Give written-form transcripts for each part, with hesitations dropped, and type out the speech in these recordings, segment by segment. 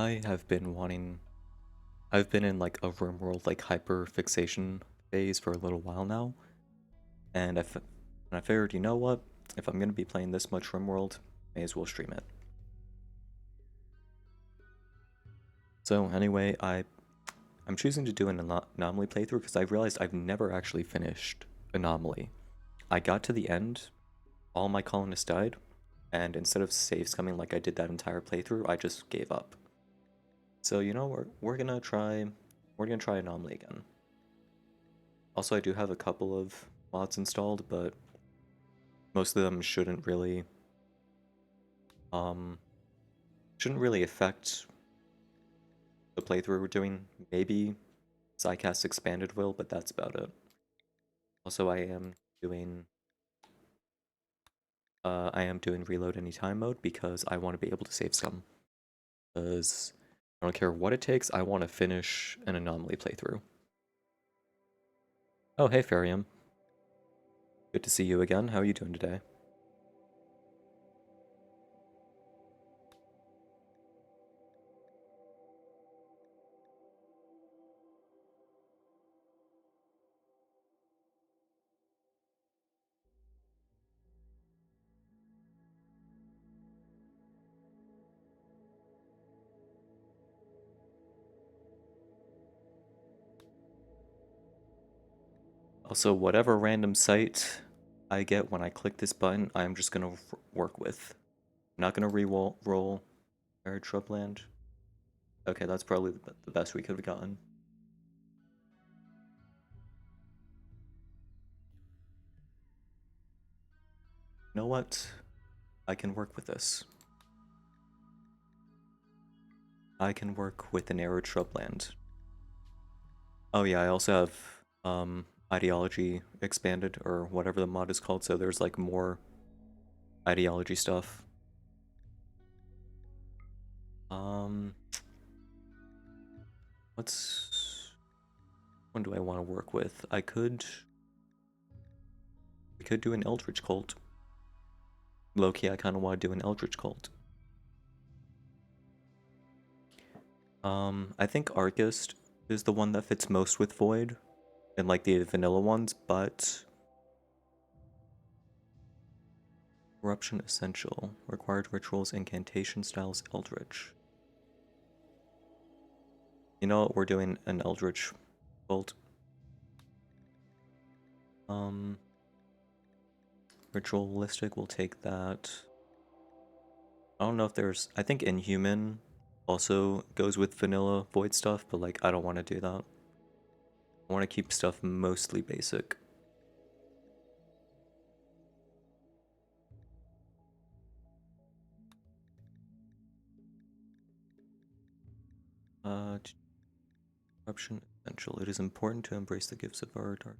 I have been wanting. I've been in like a RimWorld like hyper fixation phase for a little while now, and I figured, you know what? If I'm gonna be playing this much RimWorld, may as well stream it. So anyway, I'm choosing to do an Anomaly playthrough because I realized I've never actually finished Anomaly. I got to the end, all my colonists died, and instead of saves coming like I did that entire playthrough, I just gave up. So you know we're gonna try Anomaly again. Also, I do have a couple of mods installed, but most of them um shouldn't really affect the playthrough we're doing. Maybe Psycast Expanded will, but that's about it. Also, doing I am doing reload anytime mode because I want to be able to save some. Because I don't care what it takes, I want to finish an Anomaly playthrough. Oh, hey Farium. Good to see you again. How are you doing today? Also, whatever random site I get when I click this button, I'm just gonna work with. I'm not gonna re-roll Arid Shrubland. Okay, that's probably the best we could have gotten. You know what? I can work with this. I can work with an Arid Shrubland. Oh yeah, I also have ideology expanded or whatever the mod is called, so there's like more ideology stuff. Um what's one do I want to work with? We could do an Eldritch Cult. Low-key, I kinda want to do an Eldritch Cult. I think Arcist is the one that fits most with Void and like the vanilla ones, but Corruption Essential. Required rituals, incantation styles, Eldritch. You know what? We're doing an Eldritch Bolt. Um, Ritualistic, we'll take that. I don't know if there's. I think Inhuman also goes with vanilla Void stuff, but like, I don't want to do that. I want to keep stuff mostly basic. Uh, Corruption Essential. It is important to embrace the gifts of our dark.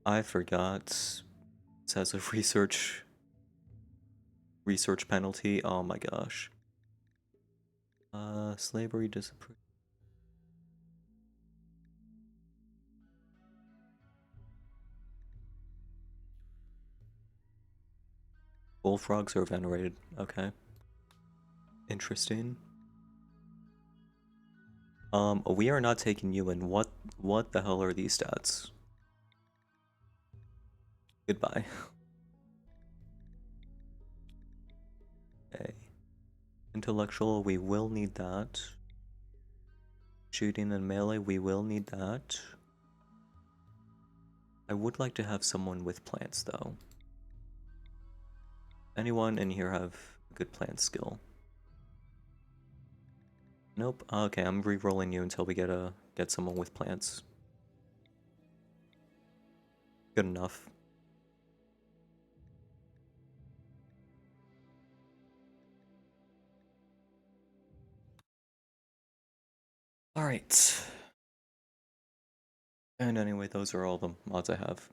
I forgot. This has a research penalty. Oh my gosh. Slavery disapproval. Bullfrogs are venerated. Okay. Interesting. We are not taking you in. What the hell are these stats? Goodbye. Okay. Intellectual, we will need that. Shooting and melee, we will need that. I would like to have someone with plants, though. Anyone in here have a good plant skill? Nope. Okay, I'm re-rolling you until we get someone with plants. Good enough. Alright. And anyway, those are all the mods I have.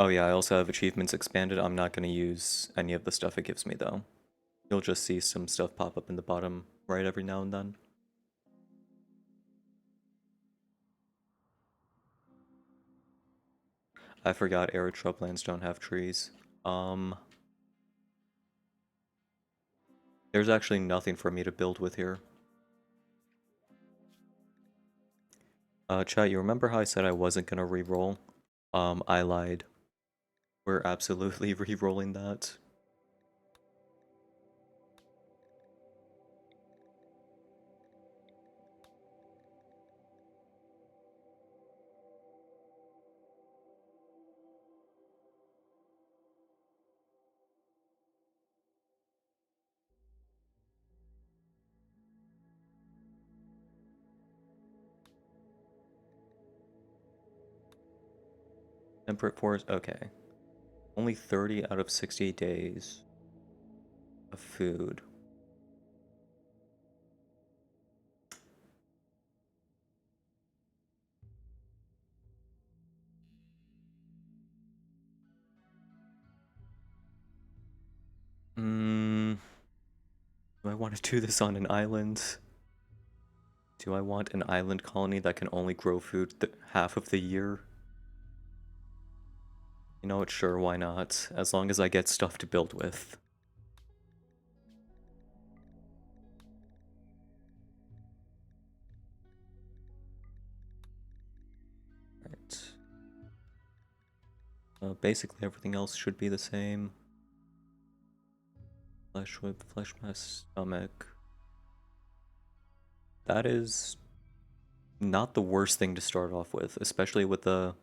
Oh yeah, I also have achievements expanded. I'm not gonna use any of the stuff it gives me though. You'll just see some stuff pop up in the bottom right every now and then. I forgot arid shrublands don't have trees. Um, There's actually nothing for me to build with here. Chat, you remember how I said I wasn't gonna re-roll? I lied. We're absolutely re-rolling that. Temperate forest, okay. Only 30 out of 68 days of food. Do I want to do this on an island? Do I want an island colony that can only grow food half of the year? You know what, sure, why not? As long as I get stuff to build with. Right. Basically everything else should be the same. Flesh whip, flesh mass, stomach. That is not the worst thing to start off with, especially with the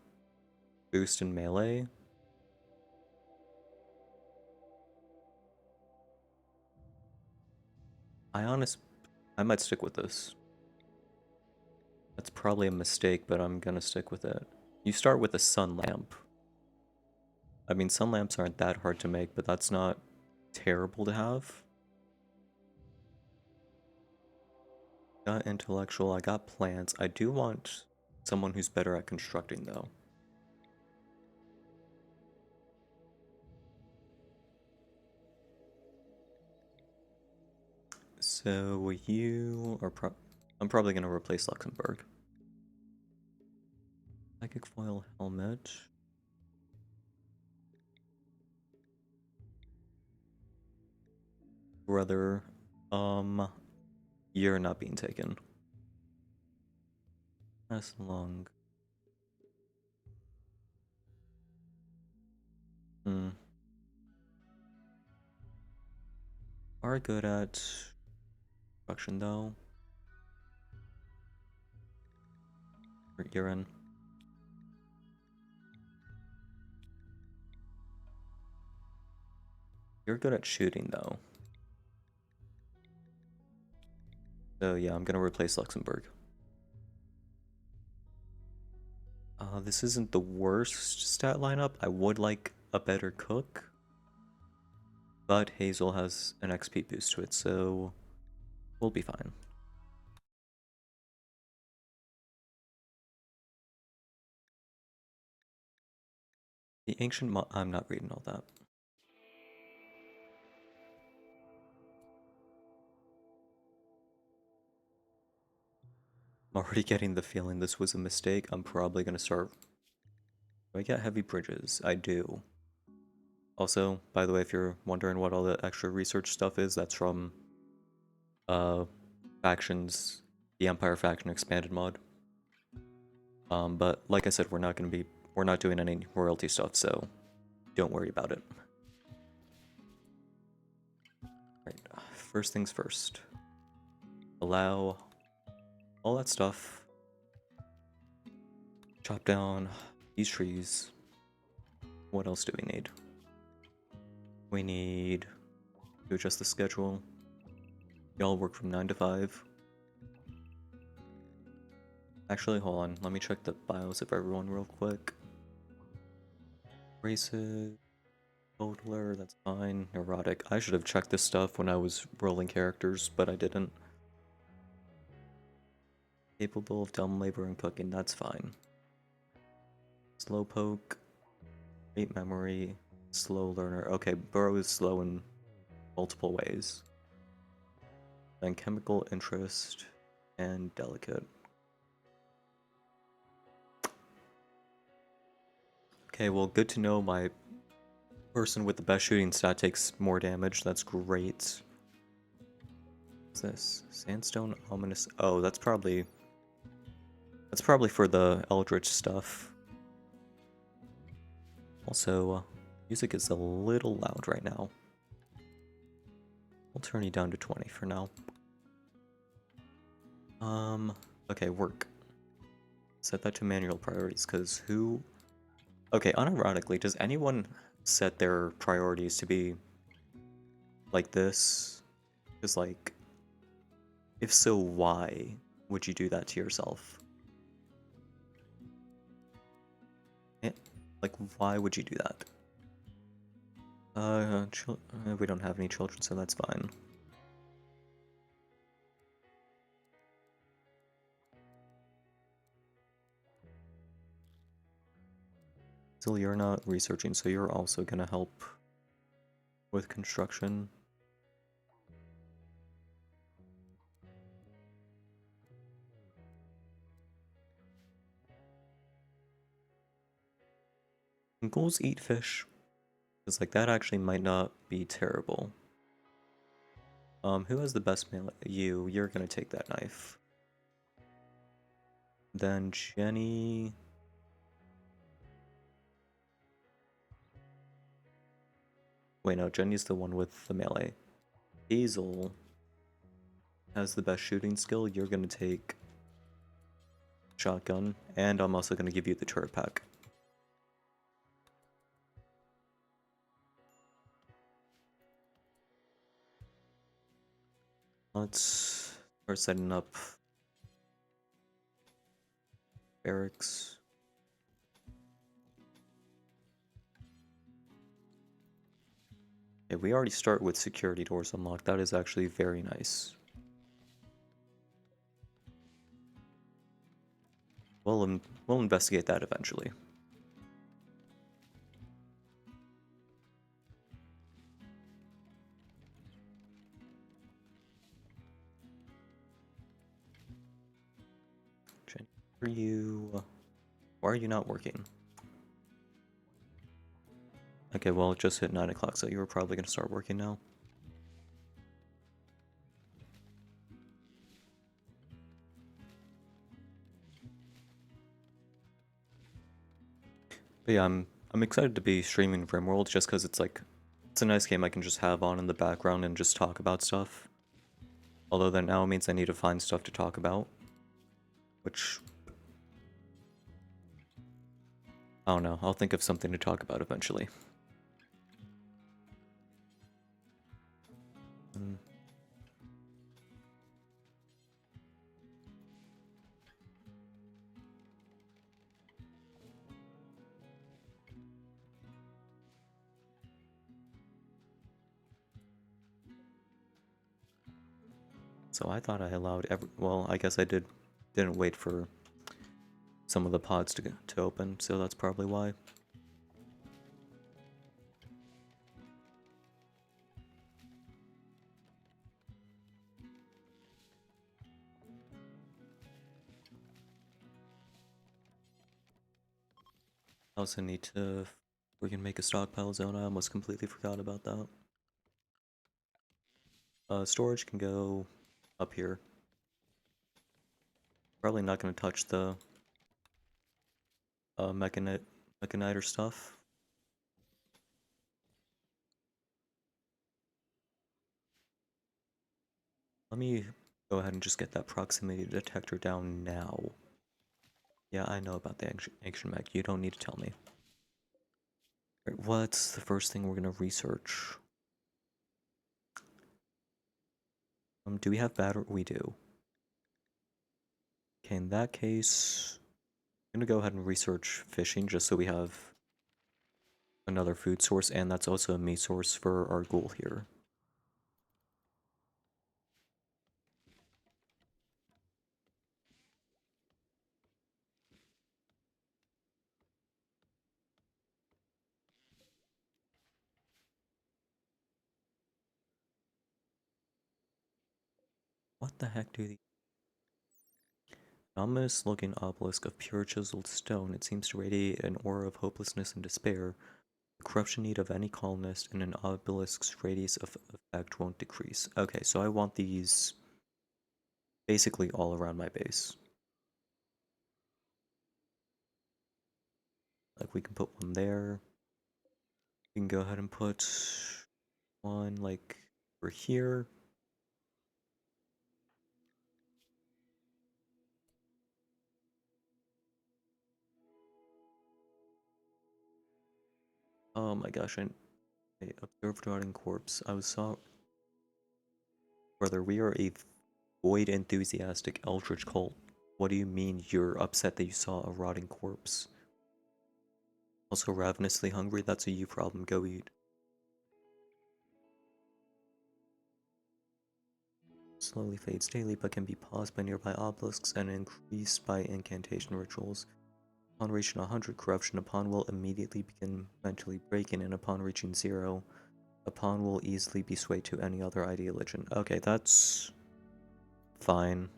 boost in melee. I might stick with this. That's probably a mistake, but I'm gonna stick with it. You start with a sun lamp. I mean, sun lamps aren't that hard to make, but that's not terrible to have. Got intellectual, I got plants. I do want someone who's better at constructing, though. So you are I'm probably gonna replace Luxembourg. Psychic foil helmet. Brother, you're not being taken. As long. Hmm. Are good at construction though. You're in. You're good at shooting though. So yeah, I'm gonna replace Luxembourg. This isn't the worst stat lineup. I would like a better cook. But Hazel has an XP boost to it, so we'll be fine. The ancient I'm not reading all that. I'm already getting the feeling this was a mistake. I'm probably gonna start. Do I get heavy bridges? I do. Also, by the way, if you're wondering what all the extra research stuff is, that's from uh factions, the Empire faction expanded mod. But like I said, we're not doing any royalty stuff, so don't worry about it. Right, first things first. Allow all that stuff. Chop down these trees. What else do we need? We need to adjust the schedule. Y'all work from 9 to 5. Actually, hold on. Let me check the bios of everyone real quick. Races, totaler, that's fine. Neurotic. I should have checked this stuff when I was rolling characters, but I didn't. Capable of dumb labor and cooking, that's fine. Slowpoke, great memory, slow learner. Okay, Burrow is slow in multiple ways. Then chemical interest and delicate. Okay, well, good to know my person with the best shooting stat takes more damage. That's great. What's this? Sandstone ominous. Oh, that's probably for the Eldritch stuff. Also, music is a little loud right now. I'll turn you down to 20 for now. Okay, work. Set that to manual priorities, because who... Okay, unironically, does anyone set their priorities to be like this? Because, like, if so, why would you do that to yourself? Eh, like, why would you do that? We don't have any children, so that's fine. Still, you're not researching, so you're also gonna help with construction. And ghouls eat fish. Because, like, that actually might not be terrible. Who has the best melee? You. You're gonna take that knife. Then Jenny... Wait, no, Jenny's the one with the melee. Hazel has the best shooting skill. You're gonna take shotgun, and I'm also gonna give you the turret pack. Let's start setting up barracks. Okay, we already start with security doors unlocked. That is actually very nice. We'll investigate that eventually. Jenny, why are you not working? Okay, well, it just hit 9 o'clock, so you were probably gonna start working now. But yeah, I'm excited to be streaming RimWorld just because it's like it's a nice game I can just have on in the background and just talk about stuff. Although that now means I need to find stuff to talk about, which I don't know. I'll think of something to talk about eventually. Mm. So I thought I allowed well, I guess I didn't wait for some of the pods to open, so that's probably why. I also need to freaking make a stockpile zone. I almost completely forgot about that. Storage can go up here. Probably not going to touch the mechaniter stuff. Let me go ahead and just get that proximity detector down now. Yeah, I know about the ancient mech. You don't need to tell me. Right, what's the first thing we're gonna research? Do we have battery? We do. Okay, in that case, I'm gonna go ahead and research fishing just so we have another food source, and that's also a meat source for our ghoul here. What the heck do the ominous looking obelisk of pure chiseled stone? It seems to radiate an aura of hopelessness and despair. The corruption need of any colonist in an obelisk's radius of effect won't decrease. Okay, so I want these basically all around my base. Like we can put one there. We can go ahead and put one like over here. Oh my gosh, I observed rotting corpse. I was saw brother, we are a void enthusiastic eldritch cult. What do you mean you're upset that you saw a rotting corpse? Also ravenously hungry? That's a you problem, go eat. Slowly fades daily, but can be paused by nearby obelisks and increased by incantation rituals. Upon reaching 100, corruption upon will immediately begin mentally breaking, and upon reaching 0, upon will easily be swayed to any other ideology. Okay, that's fine.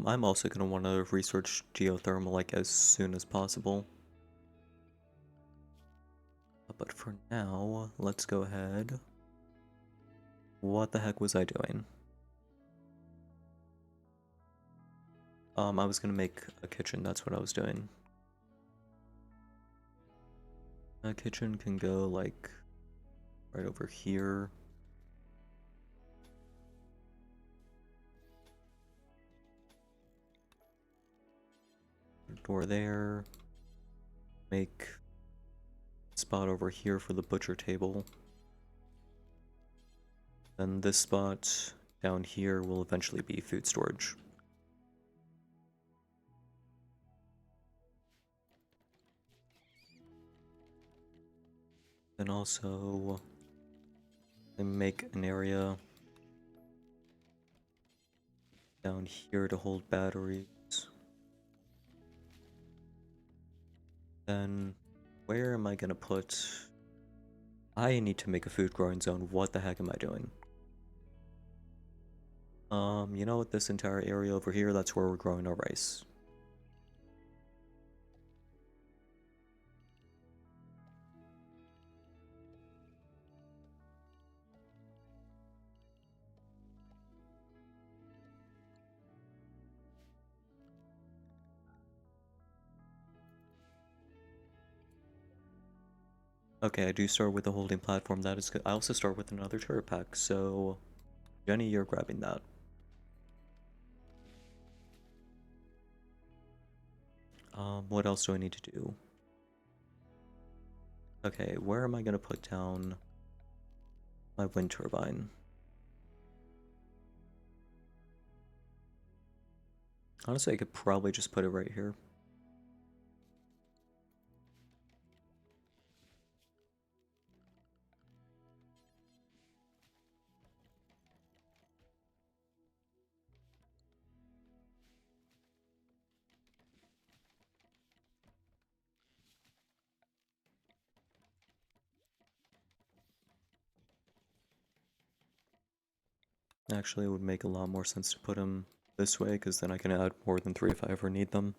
I'm also gonna want to research geothermal like as soon as possible. But for now, let's go ahead. What the heck was I doing? I was gonna make a kitchen, that's what I was doing. A kitchen can go like right over here. Door there. Make a spot over here for the butcher table. Then this spot down here will eventually be food storage. Then also make an area down here to hold batteries. Then where am I gonna put... I need to make a food growing zone. What the heck am I doing? You know what, this entire area over here, that's where we're growing our rice. Okay, I do start with a holding platform, that is good. I also start with another turret pack, so Jenny, you're grabbing that. What else do I need to do? Okay, where am I gonna put down my wind turbine? Honestly, I could probably just put it right here. Actually, it would make a lot more sense to put them this way, because then I can add more than 3 if I ever need them.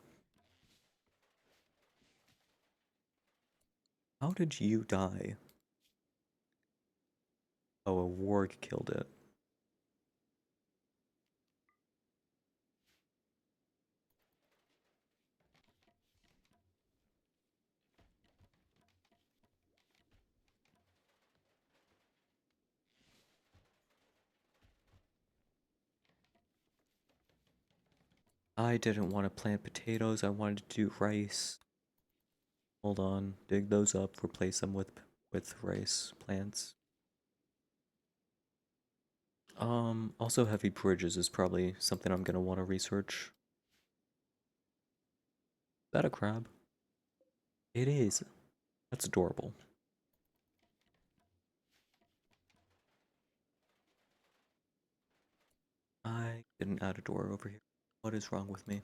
How did you die? Oh, a warg killed it. I didn't want to plant potatoes, I wanted to do rice. Hold on, dig those up, replace them with rice plants. Also heavy bridges is probably something I'm gonna want to research. Is that a crab? It is. That's adorable. I didn't add a door over here. What is wrong with me?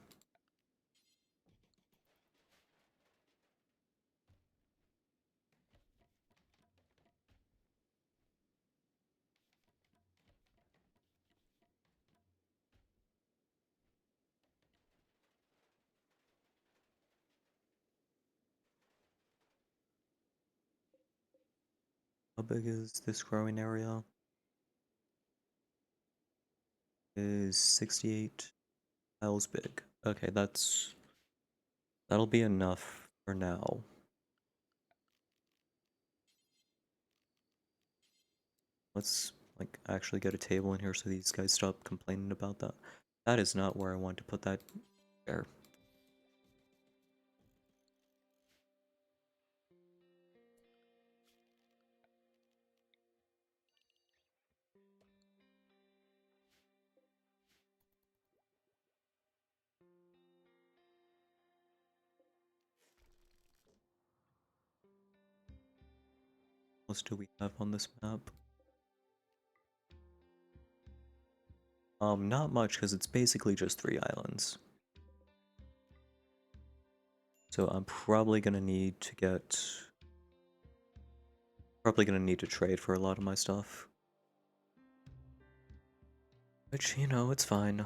How big is this growing area? Is 68 tiles big. Okay, that'll be enough for now. Let's like actually get a table in here so these guys stop complaining about that. That is not where I want to put that chair. What else do we have on this map? Not much because it's basically just 3 islands. So I'm probably gonna need to trade for a lot of my stuff. Which, you know, it's fine.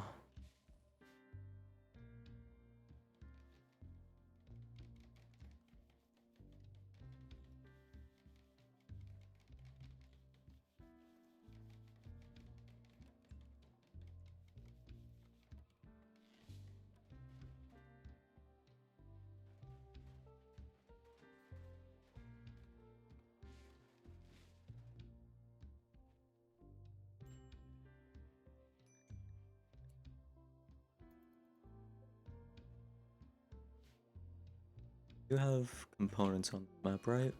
You have components on the map, right?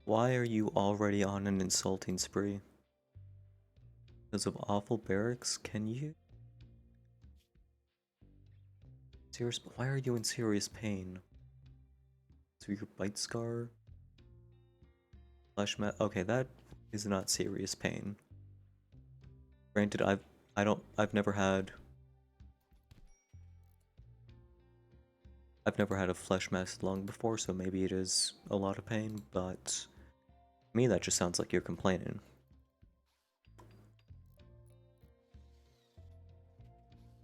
Why are you already on an insulting spree? Because of awful barracks? Can you? Serious? Why are you in serious pain? So your bite scar? Flesh mat? Okay, that is not serious pain. Granted, I've never had a flesh mask lung before, so maybe it is a lot of pain, but to me that just sounds like you're complaining.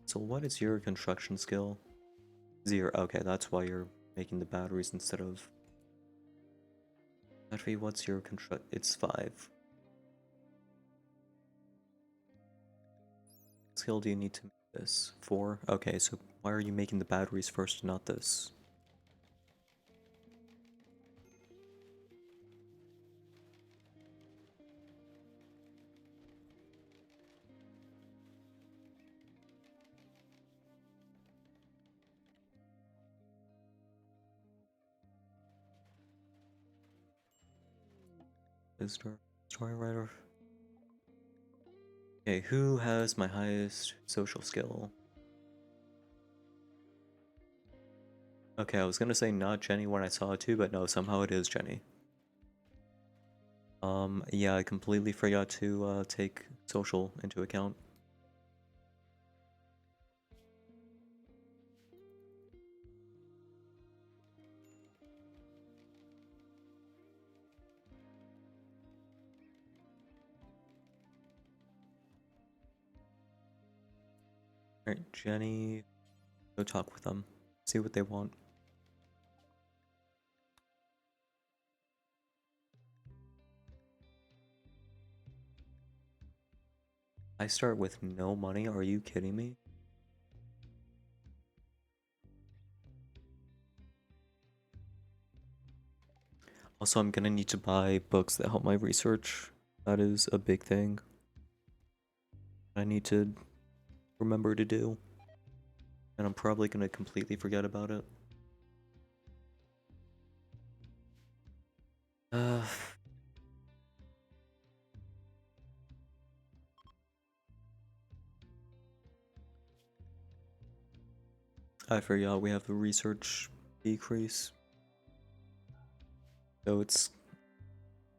So what is your construction skill? 0. Okay, that's why you're making the batteries instead of battery. What's your construct? It's 5. What skill do you need to make this? 4? Okay, so why are you making the batteries first, not this? Story writer. Okay, who has my highest social skill? Okay, I was gonna say not Jenny when I saw it too, but no, somehow it is Jenny. Yeah, I completely forgot to take social into account. Alright, Jenny, go talk with them. See what they want. I start with no money, are you kidding me? Also, I'm gonna need to buy books that help my research. That is a big thing I need to remember to do. And I'm probably gonna completely forget about it. Uh, I forgot we have the research decrease. So it's...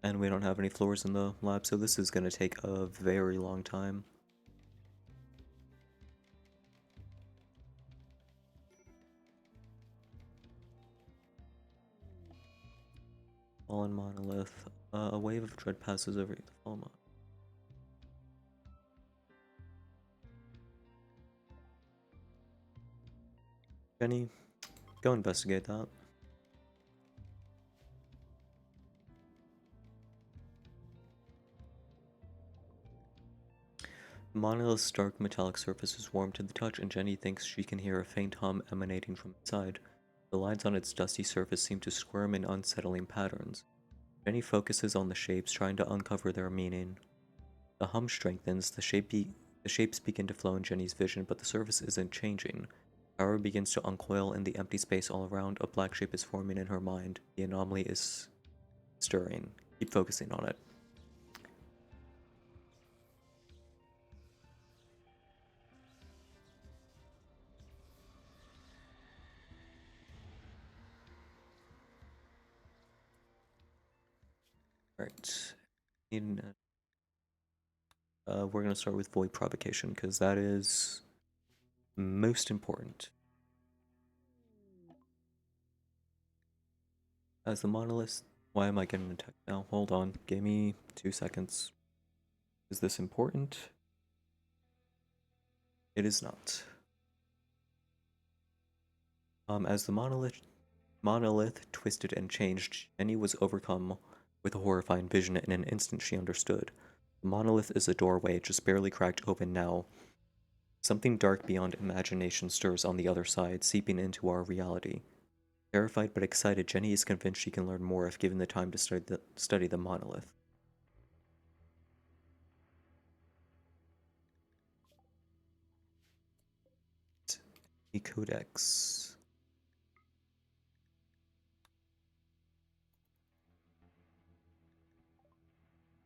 And we don't have any floors in the lab, so this is gonna take a very long time. Fallen monolith. A wave of dread passes over the fallen monolith. Jenny, go investigate that. Monolith's dark metallic surface is warm to the touch, and Jenny thinks she can hear a faint hum emanating from inside. The lines on its dusty surface seem to squirm in unsettling patterns. Jenny focuses on the shapes, trying to uncover their meaning. The hum strengthens, the shapes begin to flow in Jenny's vision, but the surface isn't changing. Power begins to uncoil in the empty space all around. A black shape is forming in her mind. The anomaly is stirring. Keep focusing on it. Alright. We're going to start with void provocation, because that is most important. As the monolith... Why am I getting attacked now? Hold on. Give me 2 seconds. Is this important? It is not. As the monolith twisted and changed, Jenny was overcome with a horrifying vision. In an instant she understood. The monolith is a doorway, just barely cracked open now. Something dark beyond imagination stirs on the other side, seeping into our reality. Terrified but excited, Jenny is convinced she can learn more if given the time to study the monolith. The Codex.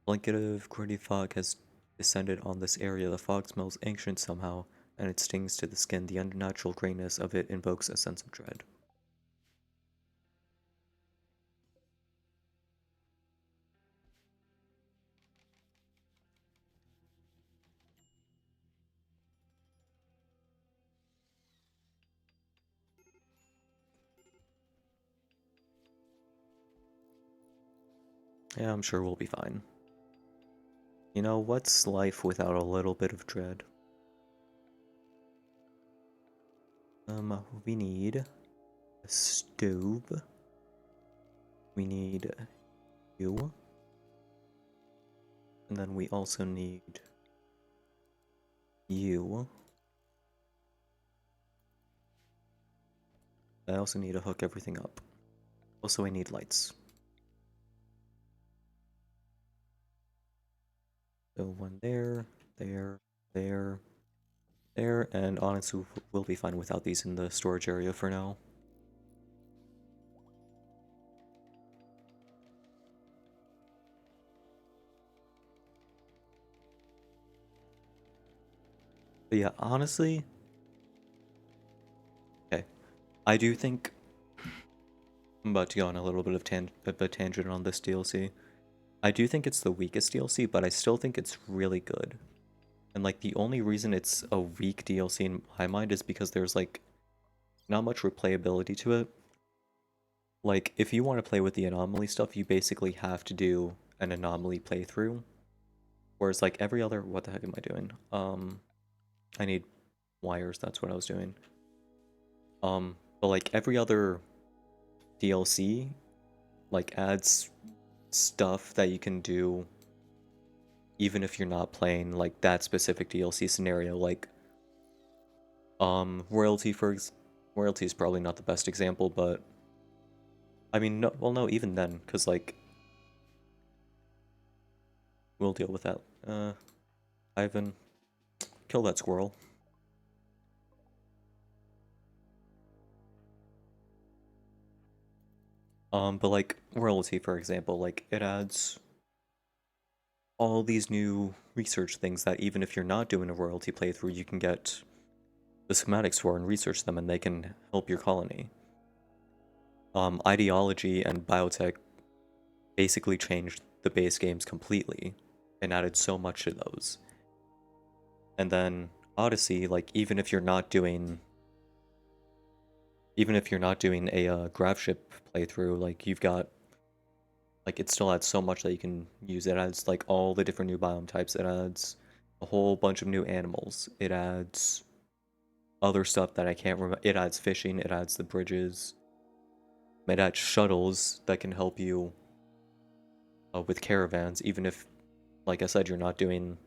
Blanket of gritty fog has descended on this area. The fog smells ancient somehow, and it stings to the skin. The unnatural grayness of it invokes a sense of dread. Yeah, I'm sure we'll be fine. You know, what's life without a little bit of dread? We need a stove. We need you. And then we also need you. I also need to hook everything up. Also, I need lights. So one there, there, there, there, and honestly, we'll be fine without these in the storage area for now. But yeah, honestly, okay, I do think I'm about to go on a little bit of a tangent on this DLC. I do think it's the weakest DLC, but I still think it's really good. And like the only reason it's a weak DLC in my mind is because there's like not much replayability to it. Like if you want to play with the anomaly stuff, you basically have to do an anomaly playthrough. Whereas like every other, what the heck am I doing? I need wires, that's what I was doing. But like every other DLC like adds stuff that you can do even if you're not playing like that specific DLC scenario. Like royalty royalty is probably not the best example, but I mean no, well no, even then, because like we'll deal with that. Ivan, kill that squirrel. But like royalty, for example, like it adds all these new research things that even if you're not doing a royalty playthrough, you can get the schematics for and research them, and they can help your colony. Ideology and biotech basically changed the base games completely and added so much to those. And then Odyssey, like even if you're not doing a gravship playthrough, like you've got like it still adds so much that you can use. It adds like all the different new biome types. It adds a whole bunch of new animals. It adds other stuff that I can't remember. It adds fishing. It adds the bridges. It adds shuttles that can help you with caravans, even if, like I said, you're not doing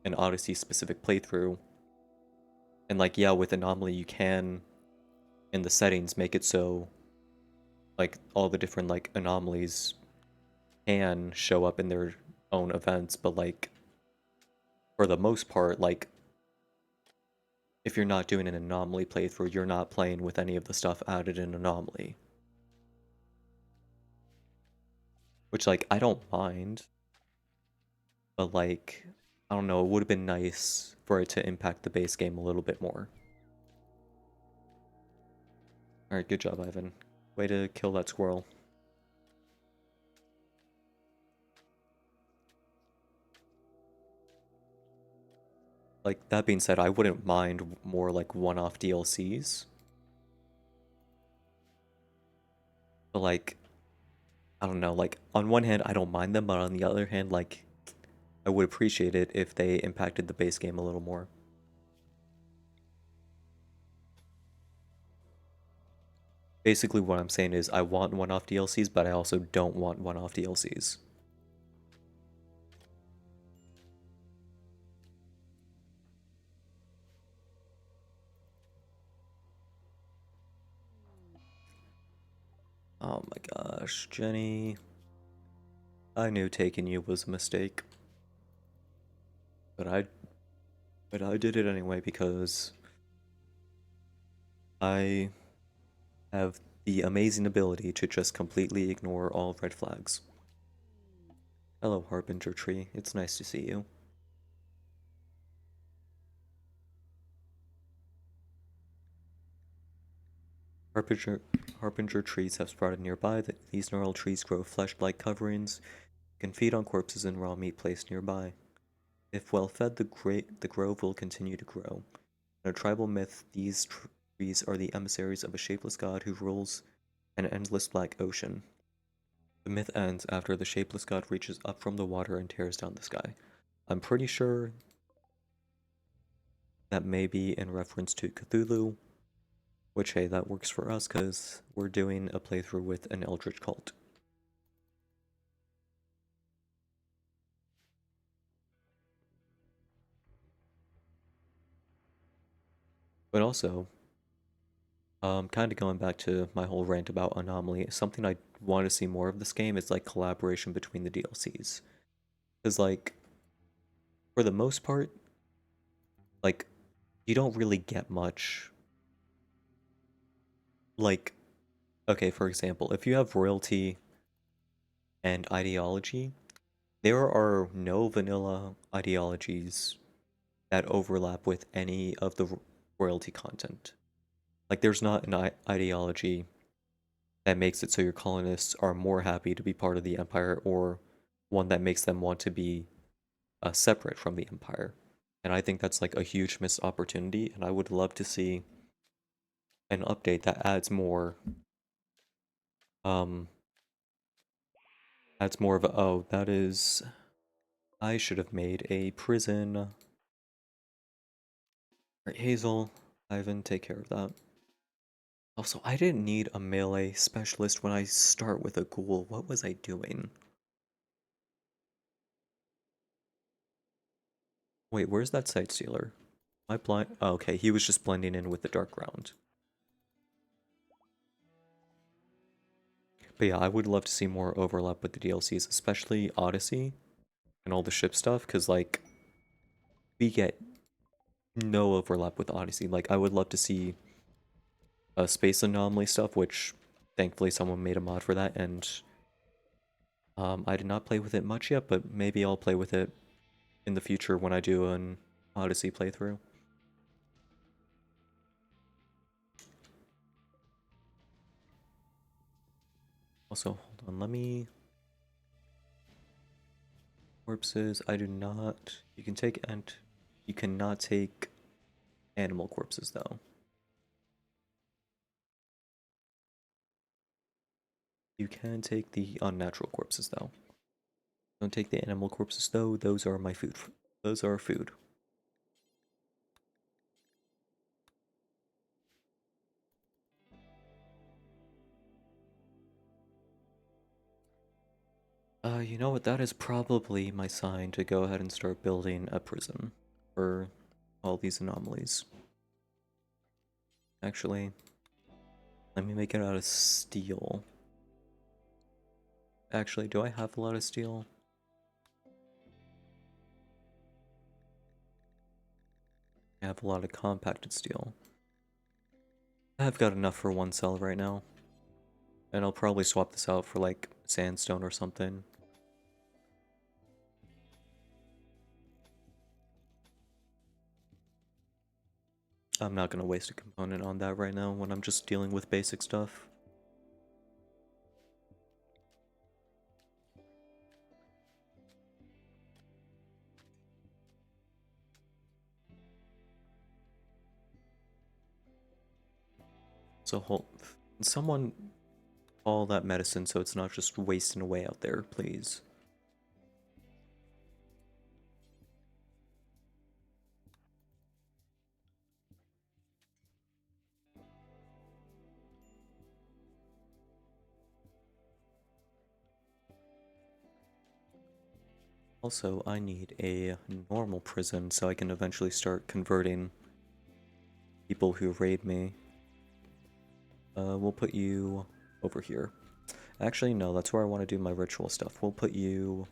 an Odyssey specific playthrough. And like, yeah, with Anomaly, you can, in the settings, make it so like all the different like anomalies can show up in their own events, but like for the most part, like if you're not doing an Anomaly playthrough, you're not playing with any of the stuff added in Anomaly. Which like I don't mind, but like I don't know, it would have been nice for it to impact the base game a little bit more. Alright, good job, Ivan. Way to kill that squirrel. Like, that being said, I wouldn't mind more like one-off DLCs. But like, I don't know, like on one hand I don't mind them, but on the other hand, like I would appreciate it if they impacted the base game a little more. Basically what I'm saying is I want one-off DLCs, but I also don't want one-off DLCs. Oh my gosh, Jenny. I knew taking you was a mistake. But I did it anyway because I have the amazing ability to just completely ignore all red flags. Hello, Harbinger Tree. It's nice to see you. Harbinger, Harbinger trees have sprouted nearby. These gnarled trees grow flesh-like coverings, can feed on corpses and raw meat placed nearby. If well fed, the grove will continue to grow. In a tribal myth, these trees are the emissaries of a shapeless god who rules an endless black ocean. The myth ends after the shapeless god reaches up from the water and tears down the sky. I'm pretty sure that may be in reference to Cthulhu, which, hey, that works for us because we're doing a playthrough with an eldritch cult. But also, kind of going back to my whole rant about Anomaly, something I want to see more of this game is like collaboration between the DLCs. Because like, for the most part, like, you don't really get much. Like, okay, for example, if you have royalty and ideology, there are no vanilla ideologies that overlap with any of the royalty content. Like, there's not an ideology that makes it so your colonists are more happy to be part of the empire, or one that makes them want to be separate from the empire. And I think that's like a huge missed opportunity, and I would love to see an update that um adds more of a, oh, that is, I should have made a prison. Alright, Hazel, Ivan, take care of that. Also, I didn't need a melee specialist when I start with a ghoul. What was I doing? Wait, where's that sight stealer? Am I blind? Oh, okay, he was just blending in with the dark ground. But yeah, I would love to see more overlap with the DLCs, especially Odyssey and all the ship stuff, because like we get no overlap with Odyssey. Like I would love to see space anomaly stuff, which thankfully someone made a mod for that, and I did not play with it much yet, but maybe I'll play with it in the future when I do an Odyssey playthrough. Also, hold on, let me... Corpses, I do not... You can take you cannot take animal corpses though. You can take the unnatural corpses though. Don't take the animal corpses though, those are my food. Those are food. You know what, that is probably my sign to go ahead and start building a prison. for all these anomalies. Actually, let me make it out of steel. Actually, do I have a lot of steel? I have a lot of compacted steel. I've got enough for one cell right now. And I'll probably swap this out for like sandstone or something. I'm not gonna waste a component on that right now when I'm just dealing with basic stuff. So someone all that medicine so it's not just wasting away out there, please. Also, I need a normal prison so I can eventually start converting people who raid me. We'll put you over here. Actually, no, that's where I want to do my ritual stuff. We'll put you...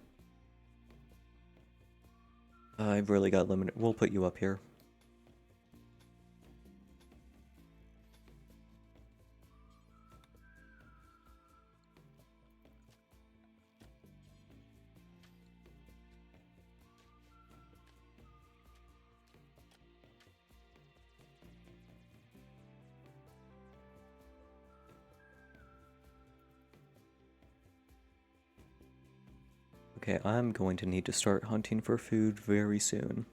I've really got limited... We'll put you up here. Okay, I'm going to need to start hunting for food very soon.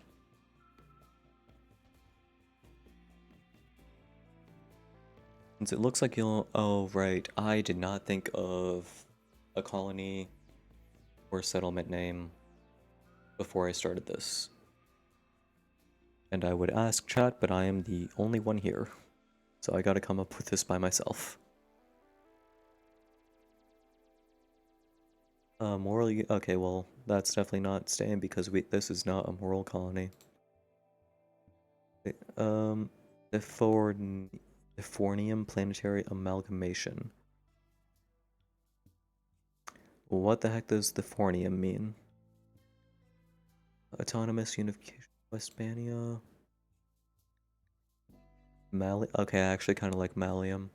Since it looks like you'll... Oh, right. I did not think of a colony or settlement name before I started this. And I would ask chat, but I am the only one here. So I gotta come up with this by myself. Morally... Okay, well, that's definitely not staying because this is not a moral colony. The Fornium Planetary Amalgamation. What the heck does the Fornium mean? Autonomous Unification Westmania. Okay, I actually kind of like Malleum.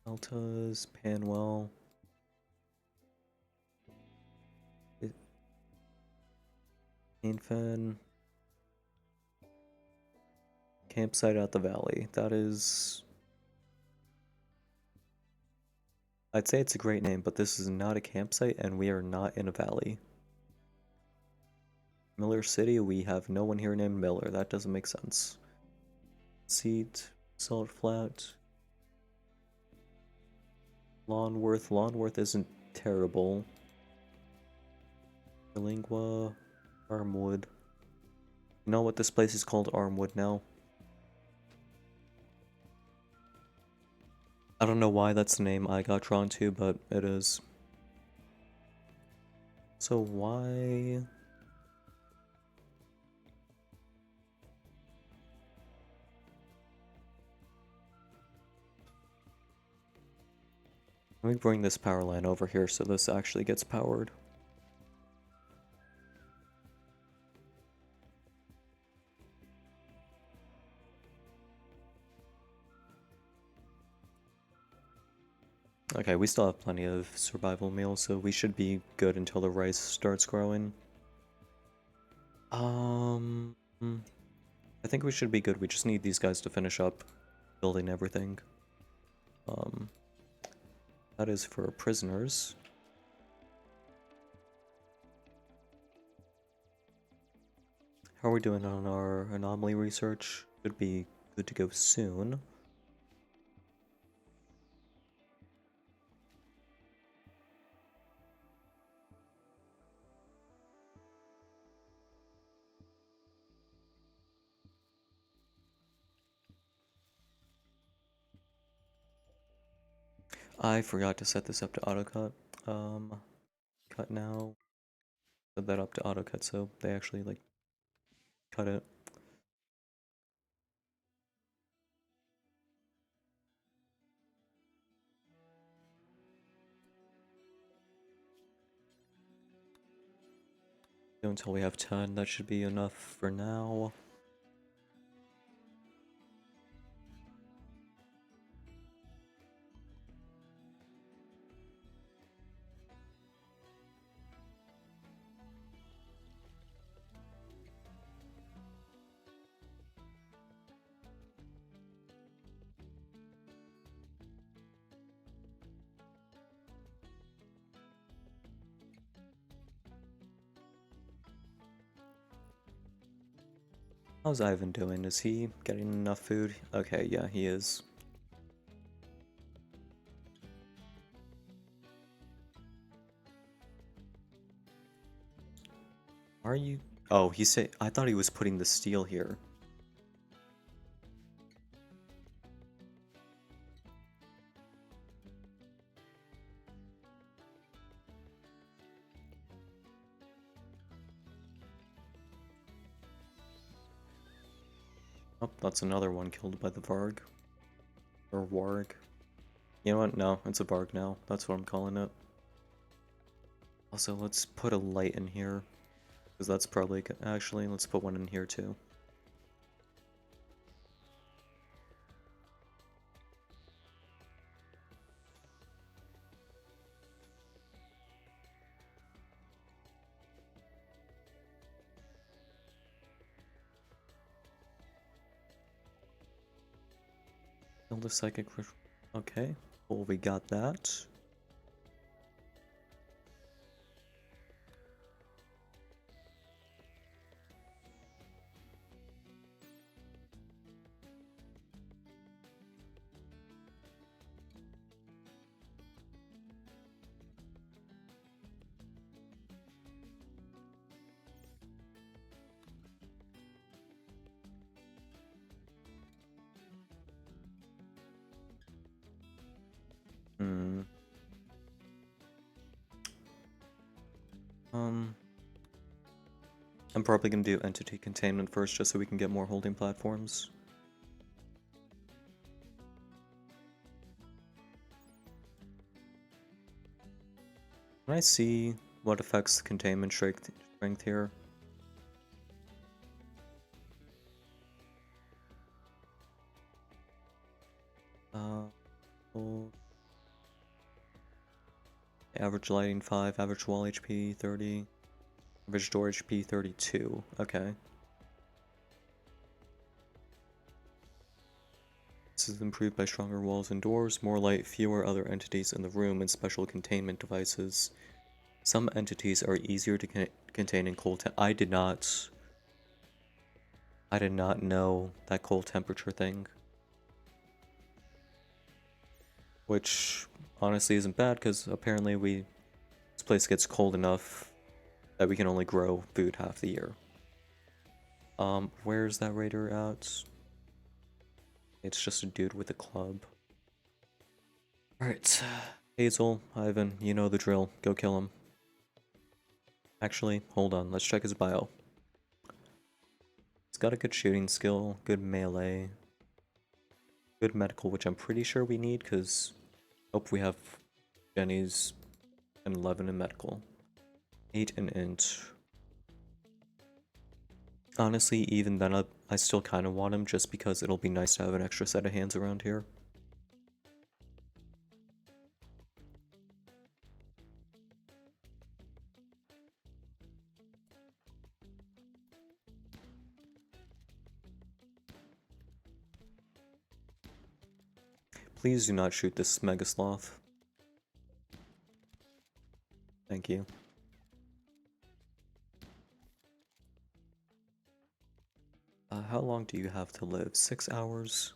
Deltas, Panwell. Ainfen. Campsite out the valley. That is... I'd say it's a great name, but this is not a campsite and we are not in a valley. Miller City, we have no one here named Miller. That doesn't make sense. Seat, Salt Flat. Lawnworth. Lawnworth isn't terrible. Lingua. Armwood. You know what? This place is called Armwood now. I don't know why that's the name I got drawn to, but it is. So why... Let me bring this power line over here so this actually gets powered. Okay, we still have plenty of survival meals, so we should be good until the rice starts growing. I think we should be good. We just need these guys to finish up building everything. That is for prisoners. How are we doing on our anomaly research? Should be good to go soon. I forgot to set this up to auto cut. Cut now. Set that up to auto cut so they actually like cut it. Until we have 10, that should be enough for now. How's Ivan doing? Is he getting enough food? Okay, yeah, he is. Are you? Oh, he said. I thought he was putting the steel here. Oh, that's another one killed by the Varg. Or Warg. You know what? No, it's a Varg now. That's what I'm calling it. Also, let's put a light in here. Because that's probably... Actually, let's put one in here too. Build a psychic... Okay. Well, we got that. Hmm. I'm probably gonna do entity containment first just so we can get more holding platforms. Can I see what affects containment strength here? Well, average lighting 5, average wall HP 30, average door HP 32. Okay. This is improved by stronger walls and doors, more light, fewer other entities in the room, and special containment devices. Some entities are easier to contain in cold I did not know that cold temperature thing. Which honestly isn't bad because apparently this place gets cold enough that we can only grow food half the year. Where's that raider at? It's just a dude with a club. Alright. Hazel, Ivan, you know the drill. Go kill him. Actually, hold on. Let's check his bio. He's got a good shooting skill, good melee, good medical, which I'm pretty sure we need because hope we have Jenny's and 11 in medical. 8 in int. Honestly, even then, I still kind of want him just because it'll be nice to have an extra set of hands around here. Please do not shoot this Mega Sloth. Thank you. How long do you have to live? 6 hours?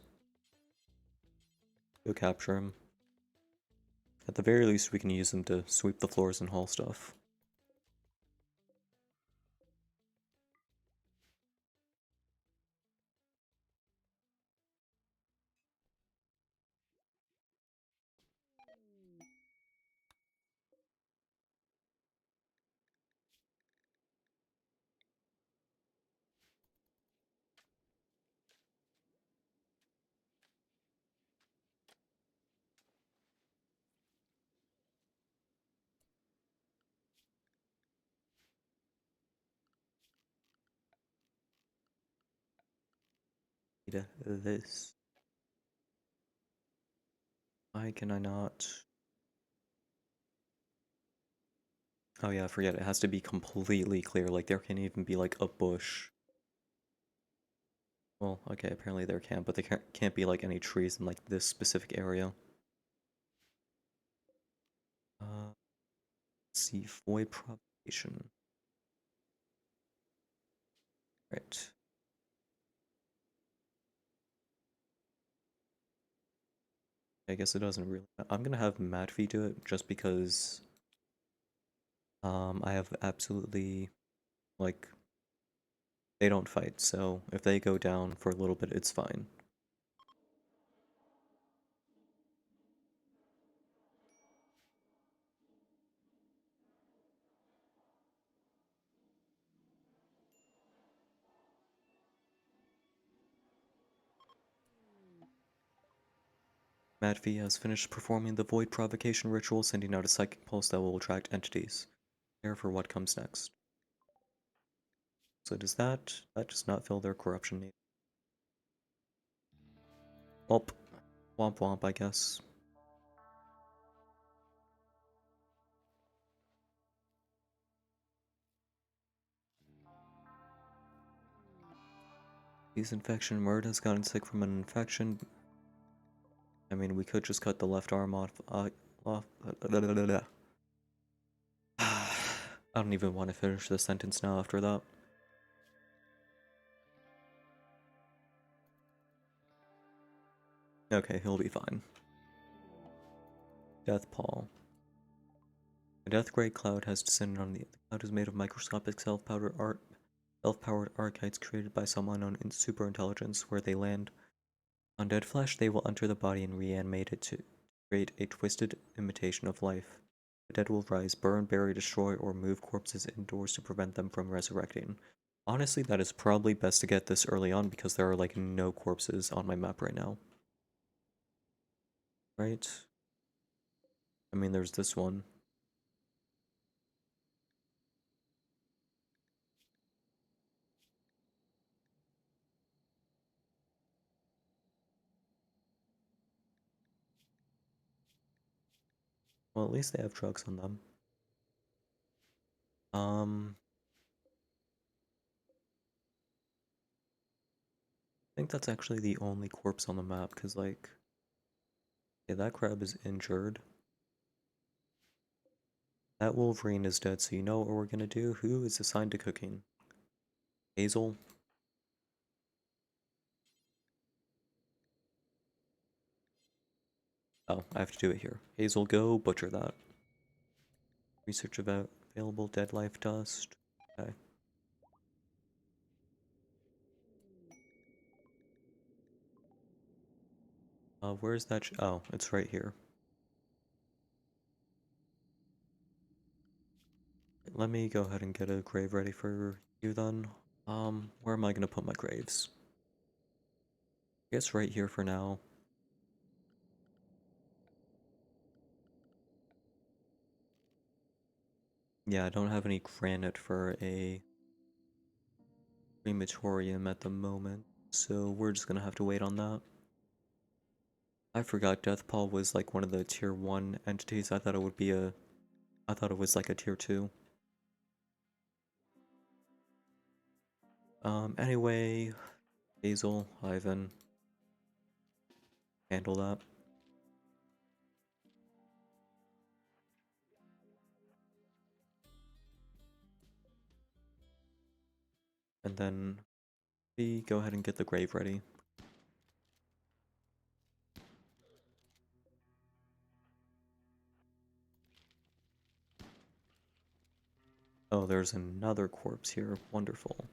Go capture him. At the very least, we can use him to sweep the floors and haul stuff. need this. Why can I not? Oh yeah, forget it. It has to be completely clear. Like there can't even be like a bush. Well, okay, apparently there can, but there can't be like any trees in like this specific area. Let's see, void propagation. Right. I guess it doesn't really. I'm gonna have Madfee do it just because I have absolutely like they don't fight, so if they go down for a little bit, it's fine. Madfee has finished performing the void provocation ritual, sending out a psychic pulse that will attract entities. Prepare for what comes next. So does that does not fill their corruption need. Womp womp womp, I guess. These infection Murd has gotten sick from an infection. I mean, we could just cut the left arm off. Off. I don't even want to finish the sentence now after that. Okay, he'll be fine. Death Pall. A death gray cloud has descended on the cloud is made of microscopic self-powered archites created by some unknown superintelligence. Where they land on dead flesh, they will enter the body and reanimate it to create a twisted imitation of life. The dead will rise, burn, bury, destroy, or move corpses indoors to prevent them from resurrecting. Honestly, that is probably best to get this early on because there are like no corpses on my map right now. Right? I mean, there's this one. Well, at least they have drugs on them. I think that's actually the only corpse on the map, because, like, yeah, that crab is injured. That wolverine is dead, so you know what we're gonna do? Who is assigned to cooking? Hazel? Oh, I have to do it here. Hazel, go butcher that. Research about available dead life dust. Okay. Where's that? Oh, it's right here. Let me go ahead and get a grave ready for you then. Where am I gonna put my graves? I guess right here for now. Yeah, I don't have any granite for a crematorium at the moment, so we're just gonna have to wait on that. I forgot Deathpaw was like one of the tier 1 entities. I thought it would be a... I thought it was like a tier 2. Anyway, Hazel, Ivan, handle that. And then we go ahead and get the grave ready. Oh, there's another corpse here. Wonderful.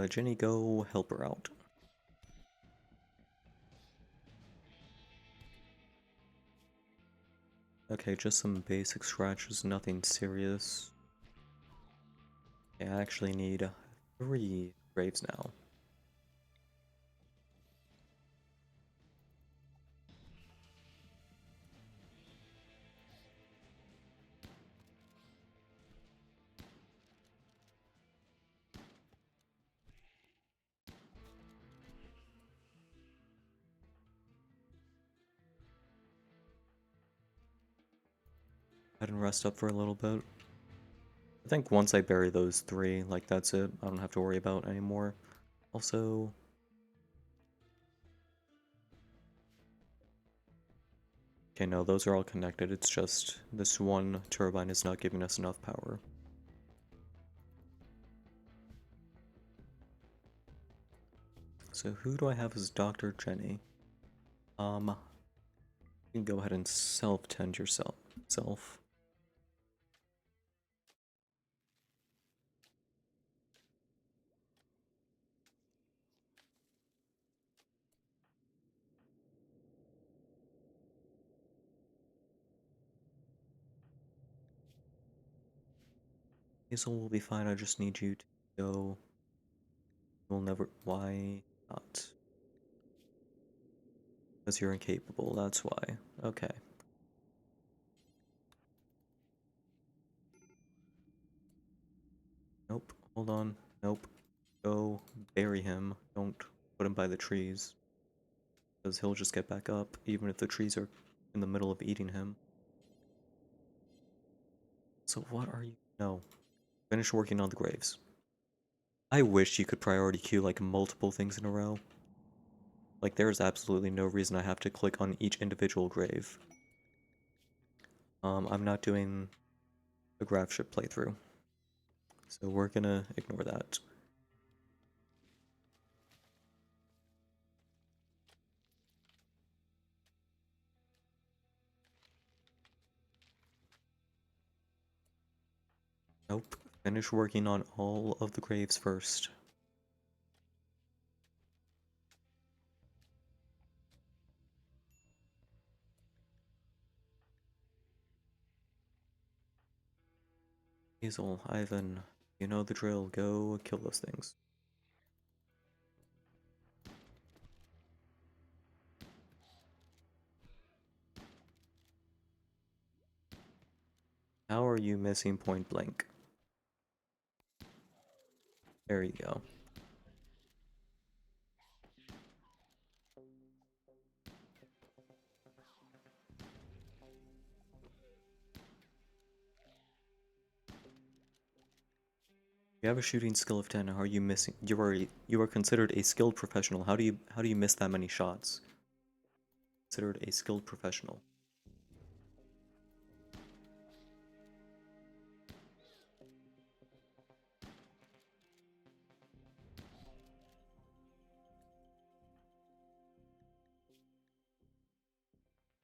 Jenny, go help her out. Okay, just some basic scratches, nothing serious. Okay, I actually need 3. graves now. Go ahead and rest up for a little bit. I think once I bury those 3, like, that's it. I don't have to worry about anymore. Also, okay, no, those are all connected. It's just this one turbine is not giving us enough power. So who do I have as Dr. Jenny? You can go ahead and self-tend yourself. Hazel will be fine. I just need you to go. You'll never. Why not? Because you're incapable. That's why. Okay. Nope. Hold on. Nope. Go bury him. Don't put him by the trees. Because he'll just get back up, even if the trees are in the middle of eating him. So what are you? No. Finish working on the graves. I wish you could priority queue like multiple things in a row. Like, there is absolutely no reason I have to click on each individual grave. I'm not doing a graph ship playthrough, so we're gonna ignore that. Nope. Finish working on all of the graves first. Hazel, Ivan, you know the drill. Go kill those things. How are you missing point blank? There you go. You have a shooting skill of 10. How are you missing? You are considered a skilled professional. How do you miss that many shots? Considered a skilled professional.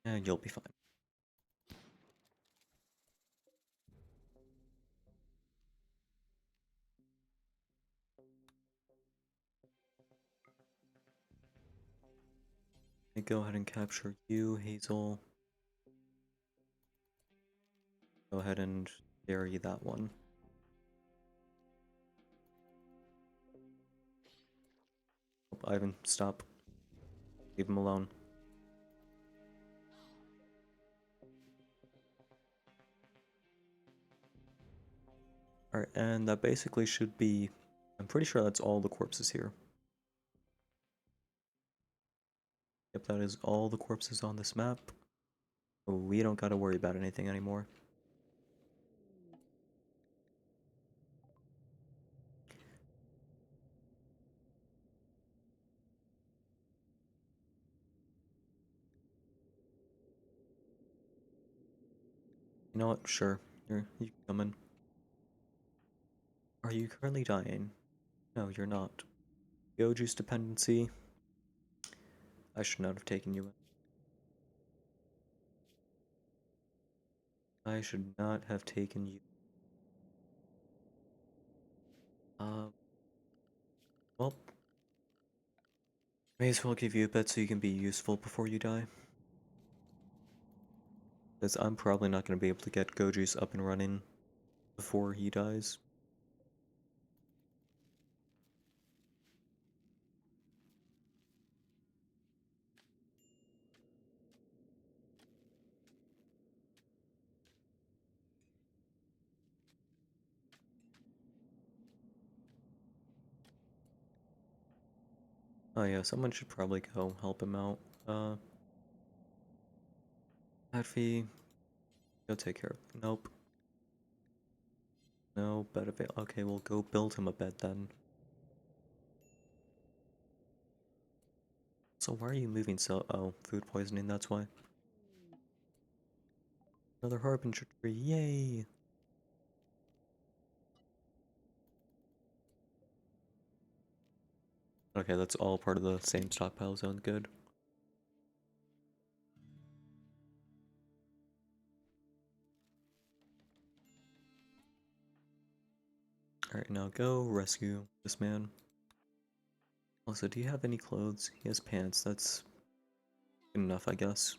And you'll be fine. Go ahead and capture you, Hazel. Go ahead and bury that one. Oh, Ivan, stop. Leave him alone. Alright, and that basically should be... I'm pretty sure that's all the corpses here. Yep, that is all the corpses on this map. We don't gotta worry about anything anymore. You know what? Sure. You can come in. Are you currently dying? No, you're not. Goju's dependency. I should not have taken you in. I should not have taken you. Well, may as well give you a bit so you can be useful before you die. Because I'm probably not going to be able to get Goju's up and running before he dies. Oh yeah, someone should probably go help him out. Hatfee, go take care of. Nope. No, bed avail. Okay, we'll go build him a bed then. So why are you moving so? Oh, food poisoning, that's why. Another harbinger tree, yay! Okay, that's all part of the same stockpile zone, good. Alright, now go rescue this man. Also, do you have any clothes? He has pants, that's good enough, I guess.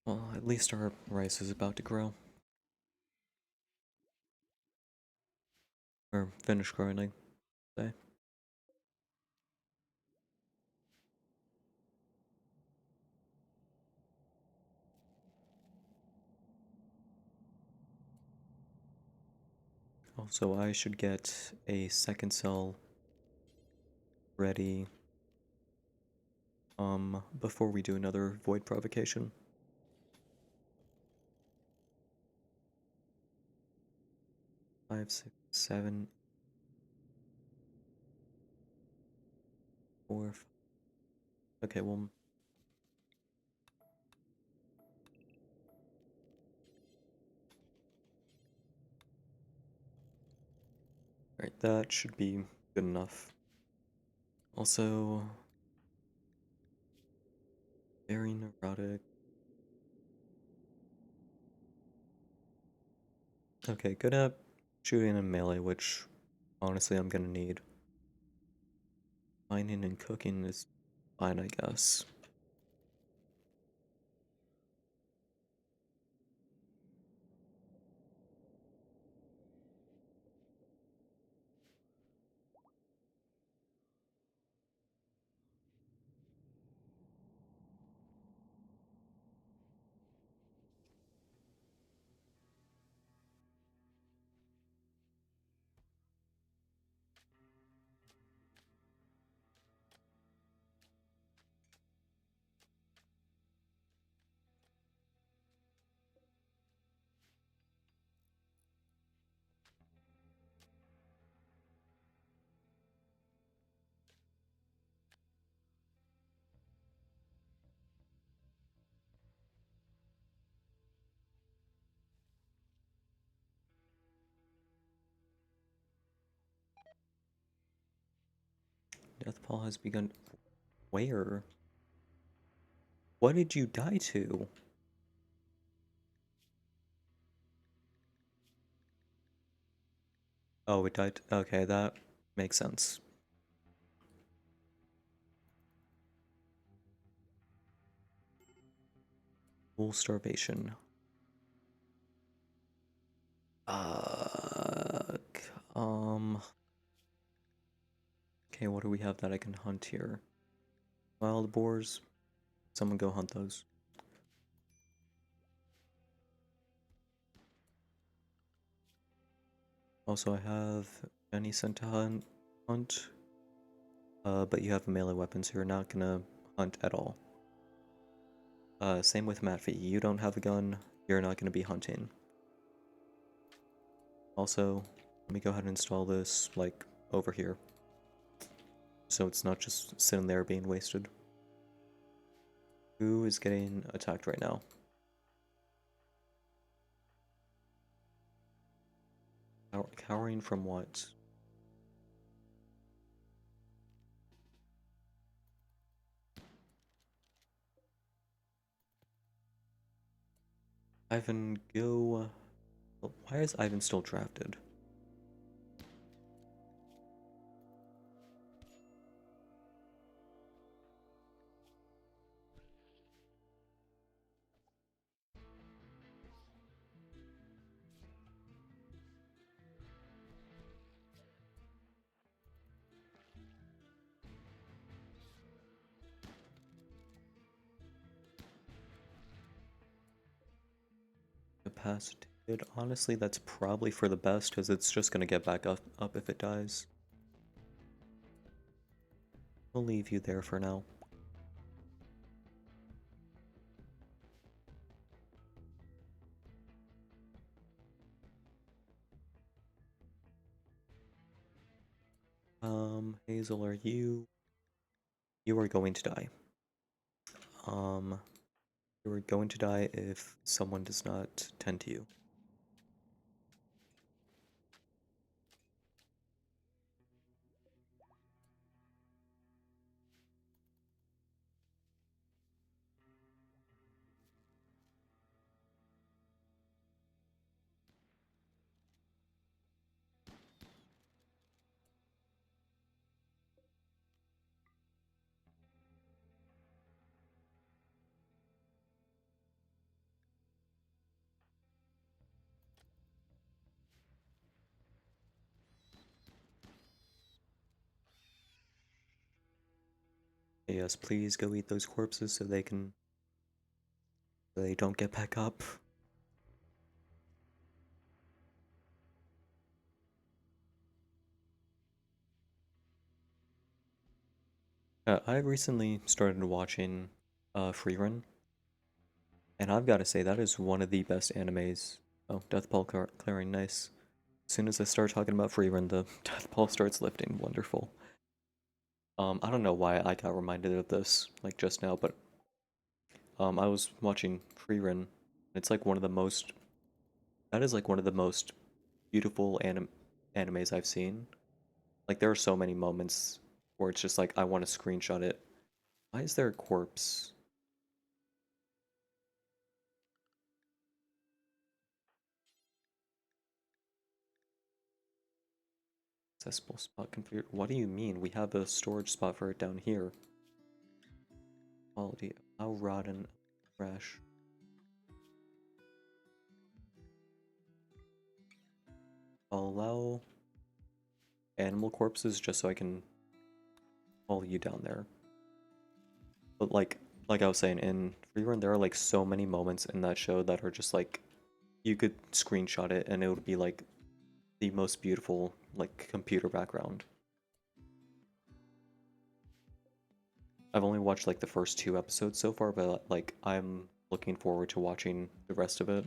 Well, at least our rice is about to grow. Or finish growing, I say. Also, I should get a second cell ready before we do another void provocation. 5, 6, 7, 4, 5. Okay, well, alright, that should be good enough. Also, very neurotic. Okay, good at shooting and melee, which honestly I'm gonna need. Mining and cooking is fine, I guess. Deathfall has begun. Where? What did you die to? Oh, it died. Okay, that makes sense. Full starvation. Uh, um. Okay, what do we have that I can hunt here? Wild boars. Someone go hunt those. Also, I have Jenny sent to hunt. But you have melee weapons, so you're not gonna hunt at all. Same with Matfee. You don't have a gun, you're not gonna be hunting. Also, let me go ahead and install this, like, over here. So it's not just sitting there being wasted. Who is getting attacked right now? Cowering from what? Ivan, go... Why is Ivan still drafted? incapacitated. Honestly, that's probably for the best, because it's just gonna get back up if it dies. We'll leave you there for now. Hazel, are you... You are going to die. Um, you are going to die if someone does not tend to you. Yes, please go eat those corpses so they don't get back up. I recently started watching Freerun, and I've got to say that is one of the best animes. Oh, Death Ball clearing, nice. As soon as I start talking about Freerun, the Death Ball starts lifting, wonderful. I don't know why I got reminded of this, like just now, but I was watching Freerun. It's like one of the most, that is like one of the most beautiful animes I've seen. Like there are so many moments where it's just like I want to screenshot it. Why is there a corpse? Accessible spot configured. What do you mean? We have a storage spot for it down here. Quality. How rotten. Trash. I'll allow animal corpses just so I can haul you down there. But like I was saying, in Freerun there are like so many moments in that show that are just like you could screenshot it and it would be like the most beautiful like computer background. I've only watched like the first 2 episodes so far, but like I'm looking forward to watching the rest of it.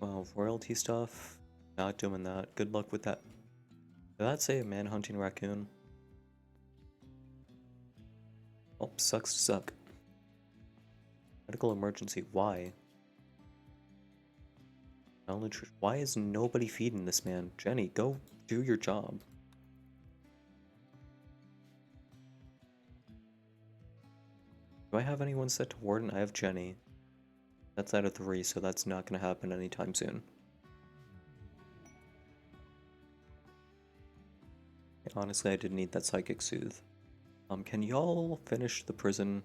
Wow, royalty stuff. Not doing that. Good luck with that. Did that say a man hunting raccoon? Oh, sucks to suck. Medical emergency. Why? Malnutrition. Why is nobody feeding this man? Jenny, go do your job. Do I have anyone set to warden? I have Jenny. That's out of 3, so that's not gonna happen anytime soon. Honestly, I did need that psychic soothe. Can y'all finish the prison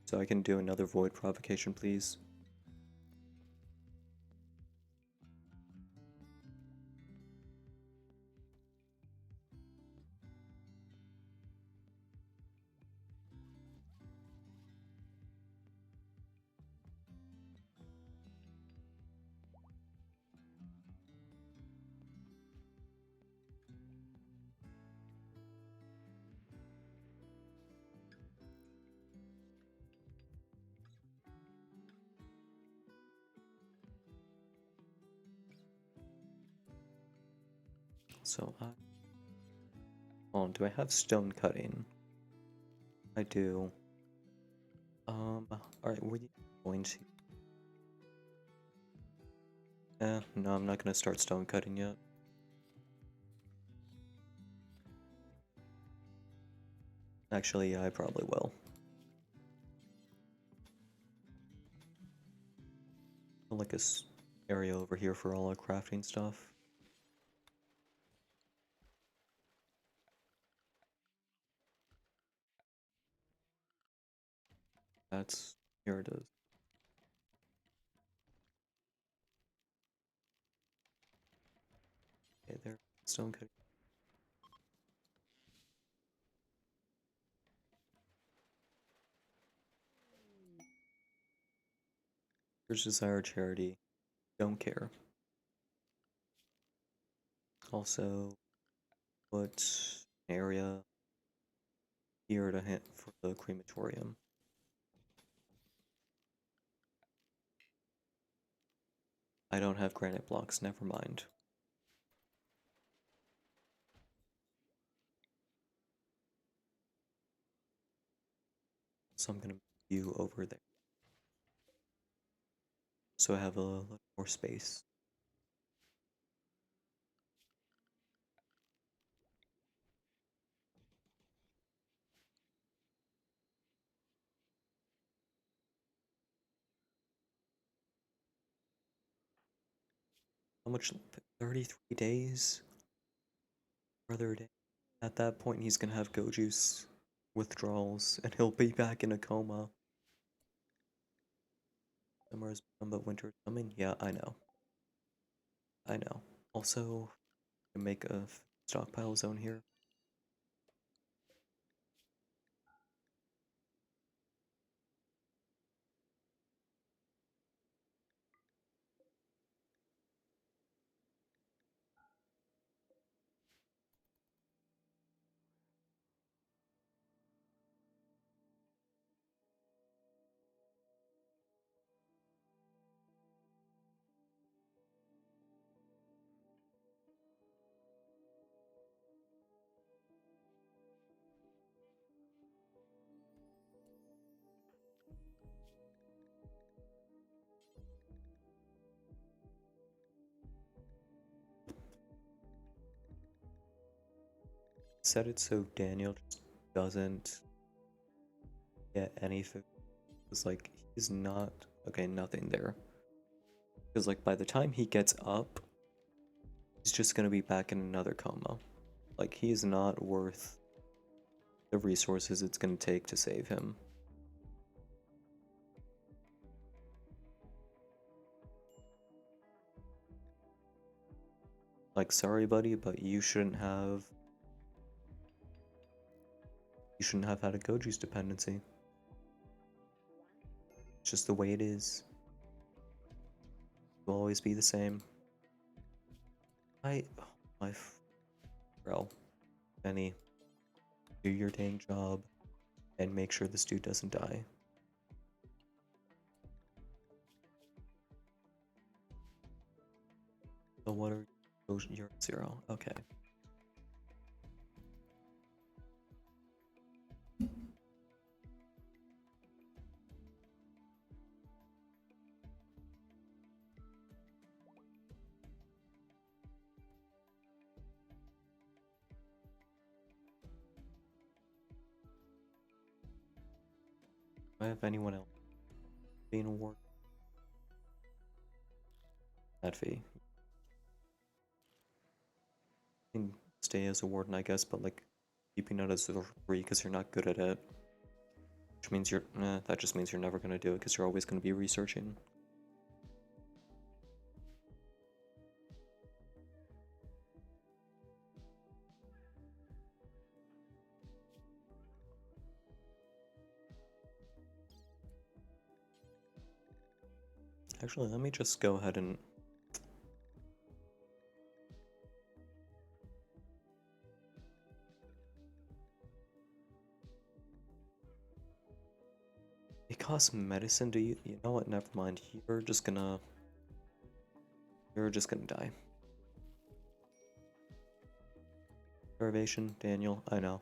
so I can do another void provocation, please? So do I have stone cutting? I do. Alright, were you going to? No, I'm not gonna start stone cutting yet. Actually, yeah, I probably will. Like this area over here for all our crafting stuff. That's here it is. Okay, there. Stone cutting. Here's Desire Charity. Don't care. Also, put an area here to hit for the crematorium. I don't have granite blocks, never mind. So I'm gonna move you over there. So I have a little more space. How much? 33 days? Another day. At that point, he's gonna have go juice withdrawals, and he'll be back in a coma. Summer is done, but winter is coming. Yeah, I know. I know. Also, make a stockpile zone here. Set it so Daniel just doesn't get any food. It's like he's not okay, nothing there. Because like by the time he gets up, he's just gonna be back in another coma. Like he's not worth the resources it's gonna take to save him. Like sorry buddy, but you shouldn't have had a go juice dependency. It's just the way it is. It will always be the same. My bro, Benny, do your dang job and make sure this dude doesn't die. So what are you? Oh, you're at 0. Okay. Do I have anyone else being awarded that fee? You can stay as a warden, I guess, but like keeping it as a free because you're not good at it. Which means that just means you're never gonna do it because you're always gonna be researching. Actually, let me just go ahead and it costs medicine. Do you know what? Never mind. You're just gonna die. Derivation, Daniel, I know.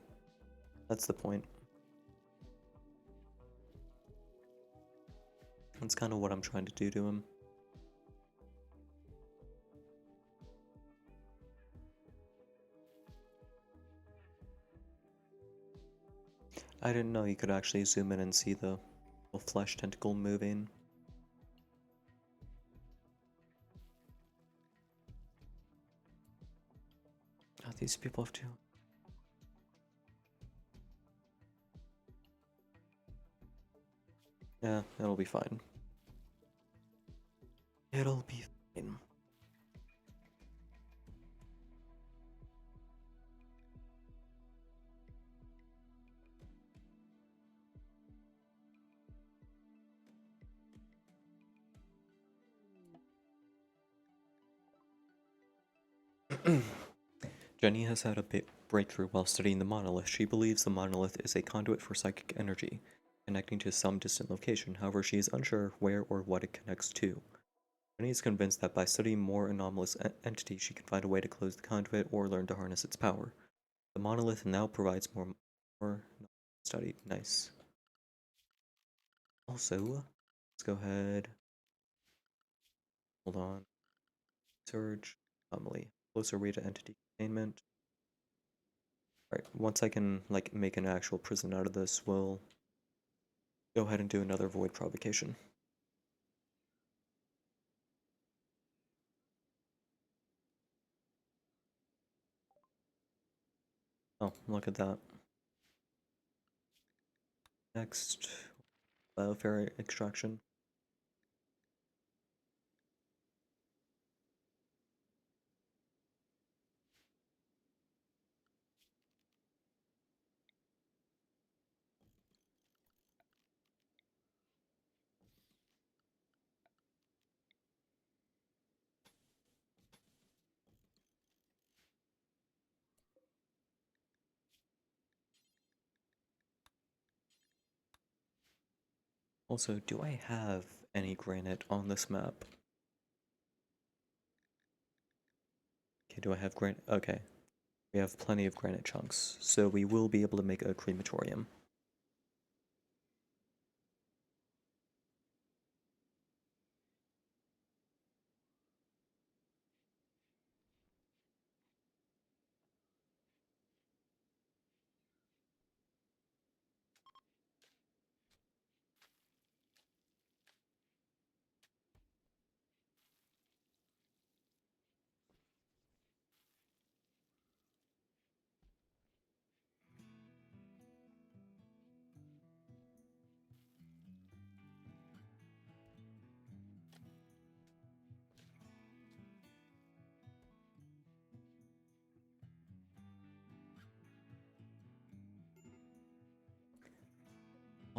That's the point. That's kind of what I'm trying to do to him. I didn't know you could actually zoom in and see the flesh tentacle moving. Oh, these people have to. Yeah, it'll be fine. It'll be fine. Jenny has had a breakthrough while studying the monolith. She believes the monolith is a conduit for psychic energy, connecting to some distant location. However, she is unsure where or what it connects to. Jenny is convinced that by studying more anomalous entities, she can find a way to close the conduit or learn to harness its power. The monolith now provides more study. Nice. Also, let's go ahead. Hold on. Search anomaly. Closer way to entity containment. Alright, once I can like make an actual prison out of this, we'll go ahead and do another void provocation. Oh, look at that. Next, biofairy extraction. Also, do I have any granite on this map? Okay, do I have granite? Okay, we have plenty of granite chunks, so we will be able to make a crematorium.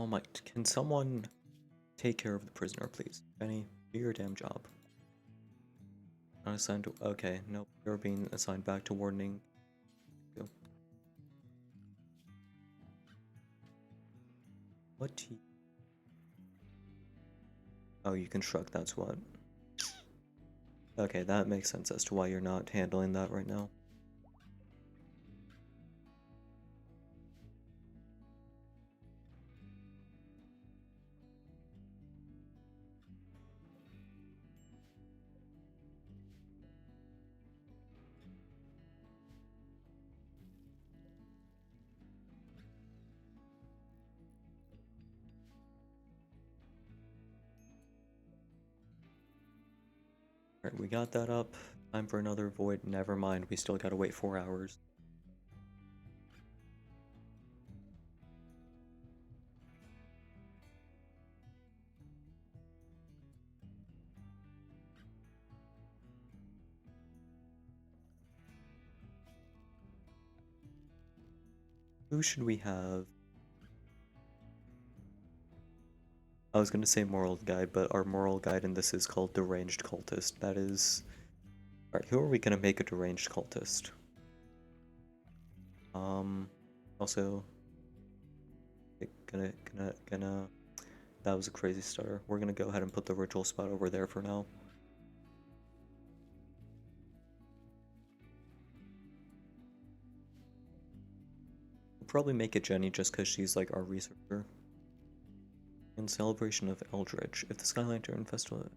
Oh my, can someone take care of the prisoner, please? Benny, do your damn job. Not assigned to, okay, nope, you're being assigned back to wardening. Go. What do you... Oh, you construct, that's what. Okay, that makes sense as to why you're not handling that right now. Alright, we got that up. Time for another void. Never mind, we still gotta wait 4 hours. Who should we have? I was gonna say moral guide, but our moral guide in this is called deranged cultist. That is... Alright, who are we gonna make a deranged cultist? Also... Gonna... That was a crazy stutter. We're gonna go ahead and put the ritual spot over there for now. probably make it Jenny just because she's like our researcher. In celebration of Eldritch, if the Sky Lantern Festival.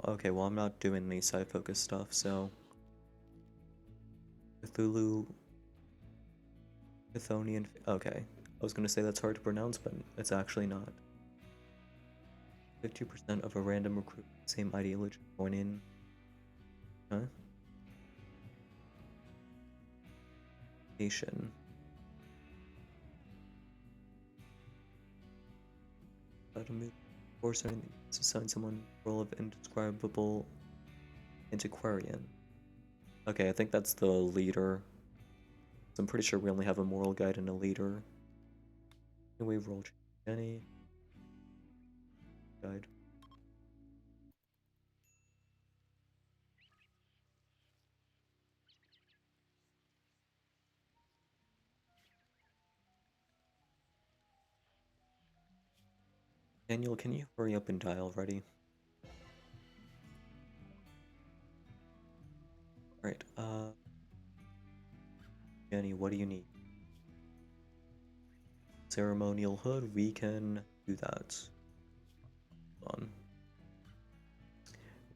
Okay, well I'm not doing the side focus stuff, so Cthulhu, Chthonian. Okay, I was gonna say that's hard to pronounce, but it's actually not. 50% of a random recruit, same ideology, join in. Huh? Nation. How to move force anything to assign someone role of indescribable antiquarian. Okay, I think that's the leader. So I'm pretty sure we only have a moral guide and a leader. Anyway, roll Jenny. Guide. Daniel, can you hurry up and die already? Alright, Jenny, what do you need? Ceremonial hood, we can do that. Hold on.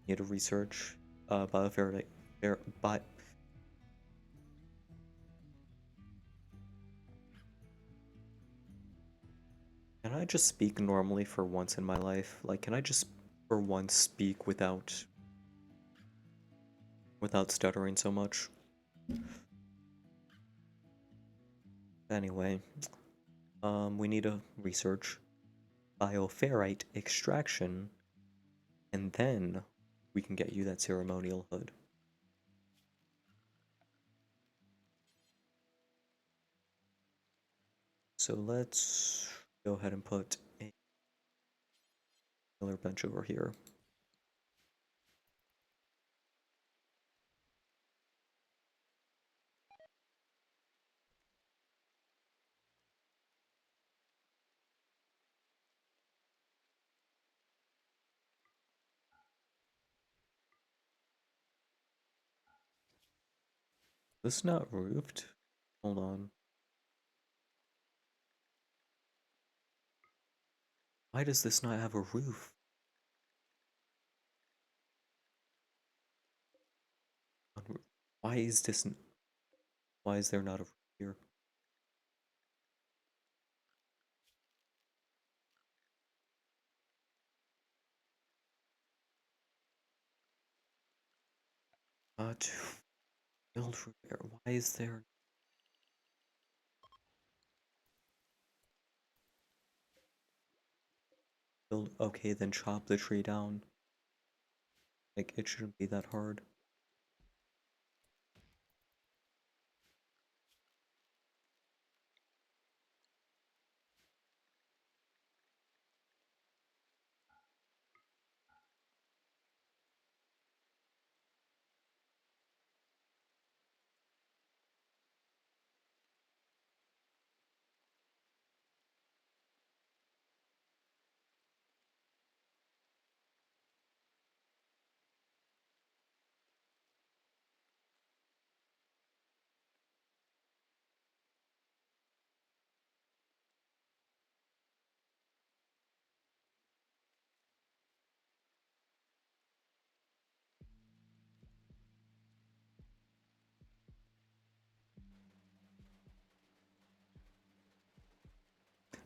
Need to research, biofaraday, bi Can I just speak normally for once in my life? Like, can I just, for once, speak without stuttering so much? Anyway, we need to research bioferrite extraction, and then we can get you that ceremonial hood. So let's go ahead and put a killer bench over here. This not roofed? Hold on. Why does this not have a roof? Why is this? Why is there not a roof here? To build repair. Why is there? Build. Okay, then chop the tree down. Like it shouldn't be that hard.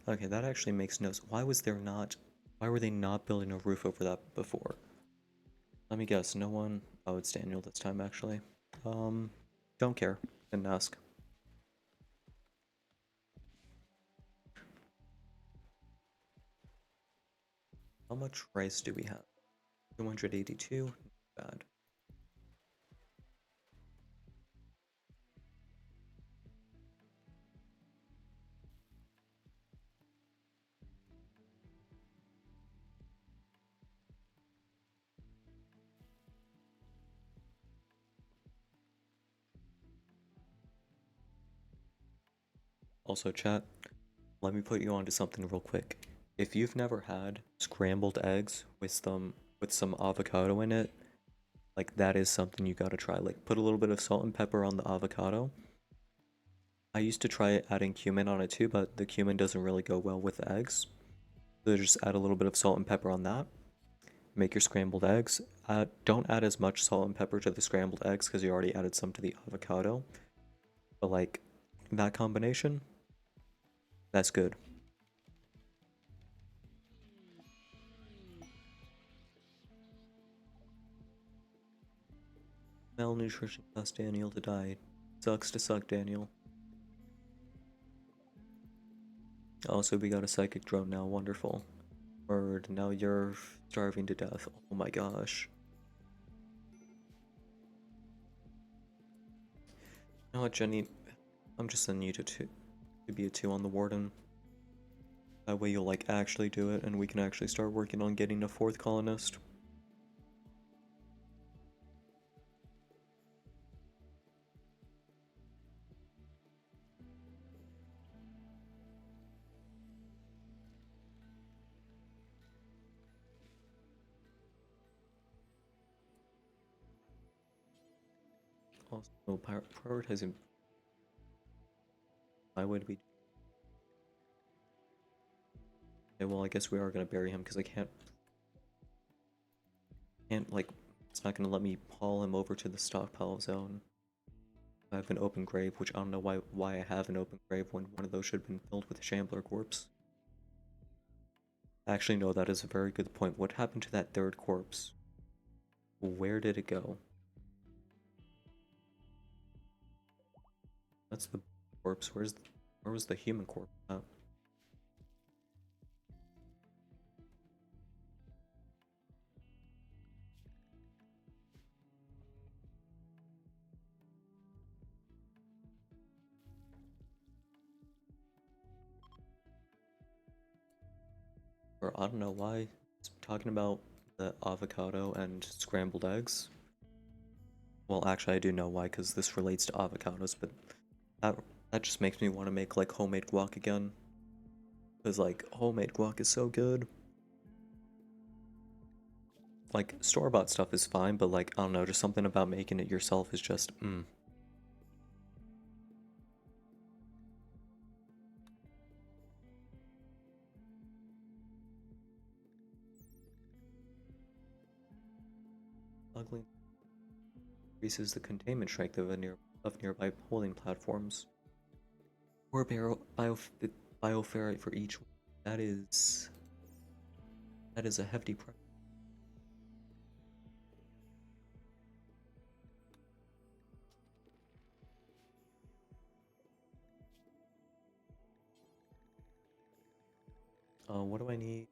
Okay, that actually makes no sense. Why was there not? Why were they not building a roof over that before? Let me guess. No one. Oh, it's Daniel this time actually. Um, don't care. Didn't ask. How much rice do we have? 282. Bad. Also, chat. Let me put you onto something real quick. If you've never had scrambled eggs with some avocado in it, like that is something you gotta try. Like put a little bit of salt and pepper on the avocado, I used to try adding cumin on it too, but the cumin doesn't really go well with the eggs. So just add a little bit of salt and pepper on that. Make your scrambled eggs. Don't add as much salt and pepper to the scrambled eggs because you already added some to the avocado. But like that combination, that's good. Malnutrition caused Daniel to die. Sucks to suck, Daniel. Also, we got a psychic drone now. Wonderful. Word, now you're starving to death. Oh my gosh. You know what, Jenny? I'm just sending you to be a 2 on the warden. That way you'll like actually do it and we can actually start working on getting a 4th colonist. Also, prioritizing my way to be. Okay, well, I guess we are gonna bury him because I can't like, it's not gonna let me haul him over to the stockpile zone. I have an open grave, which I don't know why I have an open grave when one of those should have been filled with a shambler corpse. Actually, no, that is a very good point. What happened to that 3rd corpse? Where did it go? That's the corpse. Where was the human corpse at? Or I don't know why. It's talking about the avocado and scrambled eggs. Well, actually, I do know why, because this relates to avocados, but that, that just makes me want to make, like, homemade guac again. Because, like, homemade guac is so good. Like, store-bought stuff is fine, but, like, I don't know, just something about making it yourself is just, ugly. Increases the containment strength of nearby polling platforms. Or bioferrite for each one. That is... That is a hefty price. What do I need?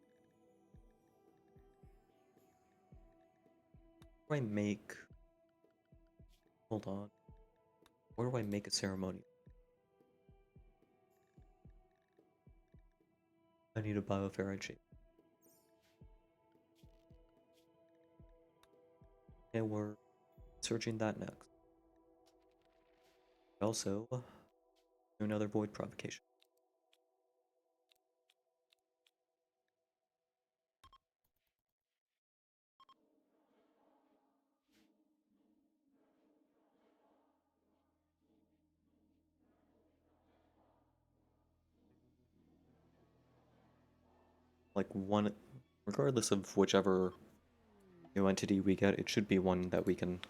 What do I make? Hold on. Where do I make a ceremony? I need a bioferrite shape. And we're searching that next. Also, do another void provocation. Like one, regardless of whichever new entity we get, it should be one that we can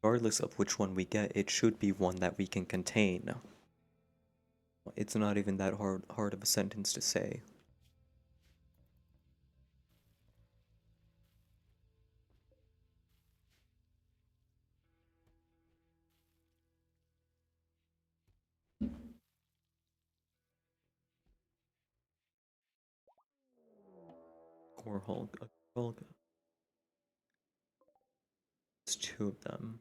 regardless of which one we get, it should be one that we can contain. It's not even that hard of a sentence to say. Core Hulk. It's 2 of them.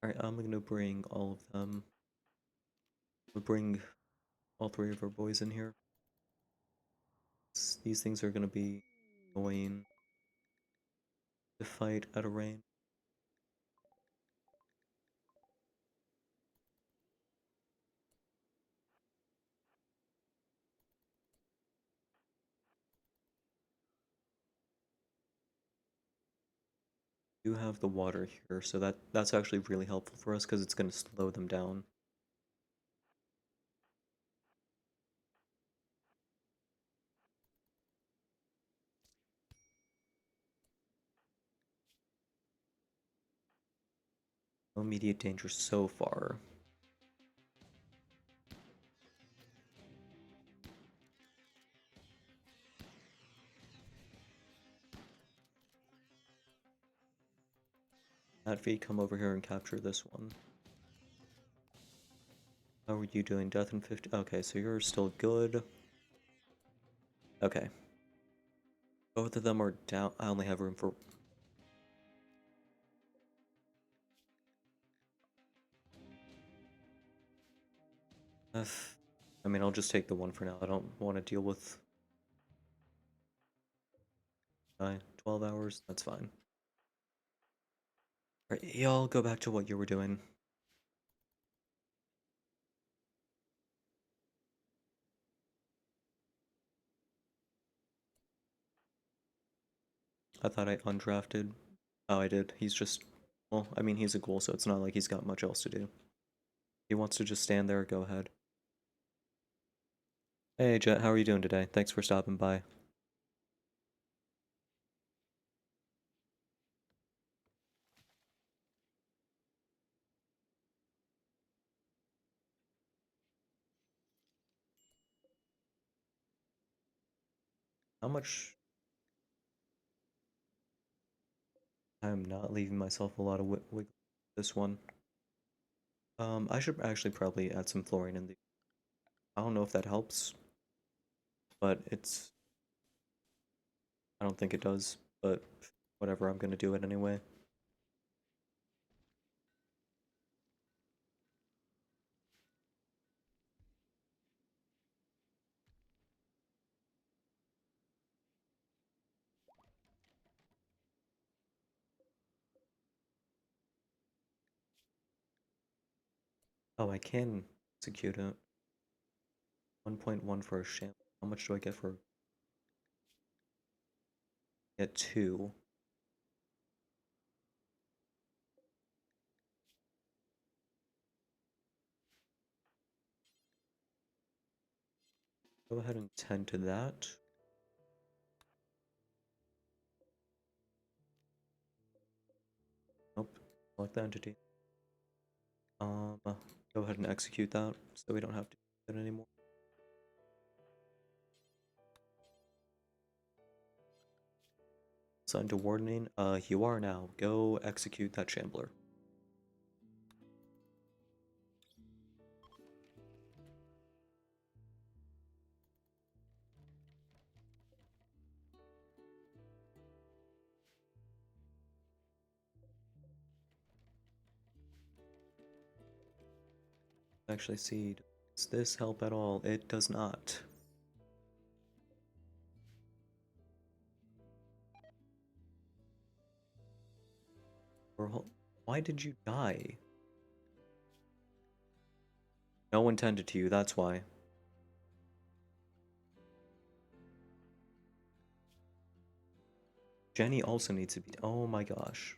Alright, I'm gonna bring all of them. We'll bring all 3 of our boys in here. These things are gonna be going to fight at a range. do have the water here, so that's actually really helpful for us because it's going to slow them down. No immediate danger so far. Atvi, come over here and capture this one. How are you doing? Death in 50. Okay, so you're still good. Okay. Both of them are down. I only have room for. I mean, I'll just take the one for now. I don't want to deal with 12 hours. That's fine. Alright, y'all go back to what you were doing. I thought I undrafted. Oh, I did. He's just. Well, I mean, he's a ghoul, so it's not like he's got much else to do. He wants to just stand there, go ahead. Hey, Jet, how are you doing today? Thanks for stopping by. How much. I'm not leaving myself a lot of wiggle this one. I should actually probably add some fluorine in the. I don't know if that helps, but it's. I don't think it does, but whatever, I'm gonna do it anyway. Oh, I can execute it. 1.1 for a sham. How much do I get for. Get 2. Go ahead and tend to that. Nope. Select the entity. Go ahead and execute that so we don't have to do that anymore. Assigned to wardening. You are now. Go execute that shambler. Actually, see, does this help at all? It does not. Why did you die? No one tended to you, that's why. Jenny also needs to be. Oh my gosh.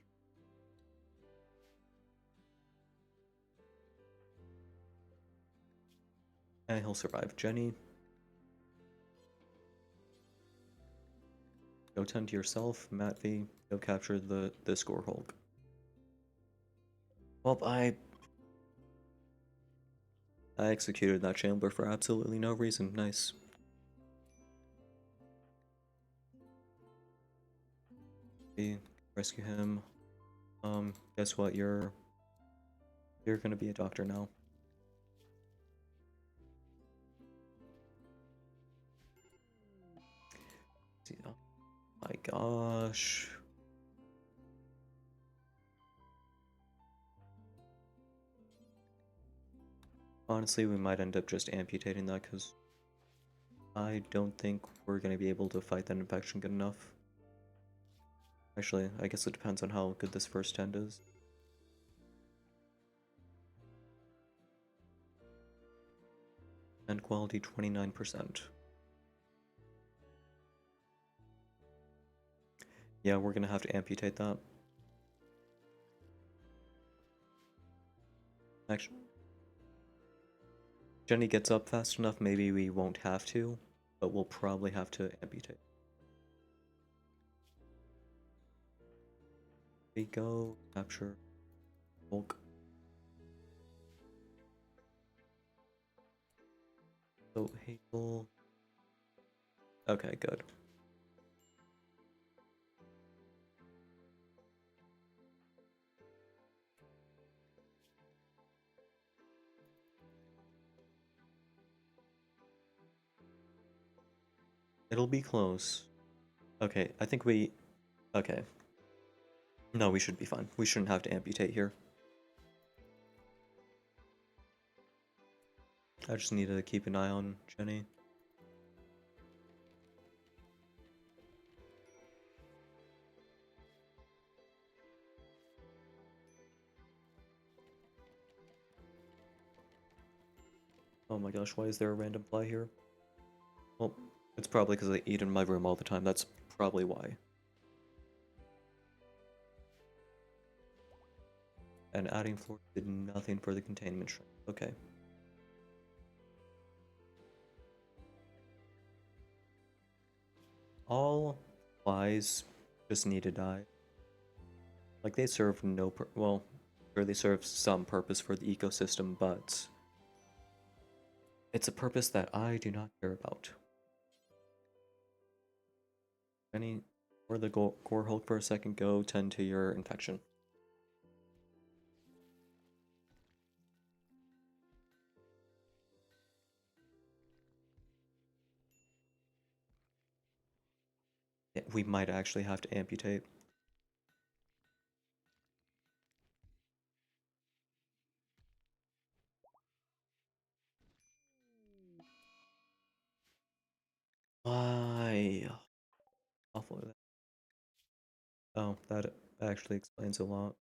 And he'll survive. Jenny, go tend to yourself. Matt V, go capture the score Hulk. Well, I executed that shambler for absolutely no reason. Nice. Rescue him. Guess what? You're gonna be a doctor now. See, oh my gosh. Honestly, we might end up just amputating that because I don't think we're gonna be able to fight that infection good enough. Actually, I guess it depends on how good this first tend is. And quality 29%. Yeah, we're gonna have to amputate that. Actually, Jenny gets up fast enough, maybe we won't have to, but we'll probably have to amputate. We go capture Hulk. So Hazel. Okay, good. It'll be close. Okay, I think we... Okay. No, we should be fine. We shouldn't have to amputate here. I just need to keep an eye on Jenny. Oh my gosh, why is there a random fly here? Well, it's probably because I eat in my room all the time. That's probably why. And adding floor did nothing for the containment shrink. Okay. All flies just need to die. Like, they serve no well, sure, they serve some purpose for the ecosystem, but it's a purpose that I do not care about. Any, or the Gore Hulk for a second, go tend to your infection. Yeah, we might actually have to amputate. Why? Awful. Oh, that actually explains a lot.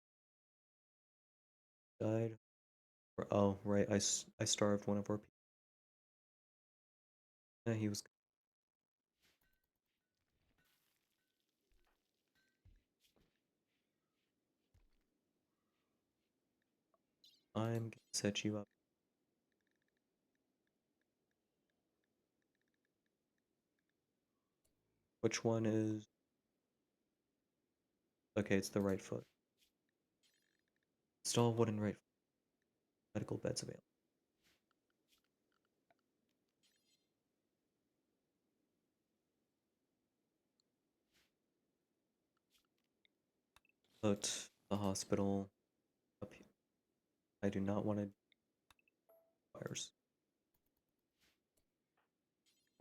Died. Oh, right. I starved one of our people. Yeah, he was. I'm gonna set you up. Which one is? Okay, it's the right foot. Install wooden right foot. Medical beds available. Put the hospital up here. I do not want to fires.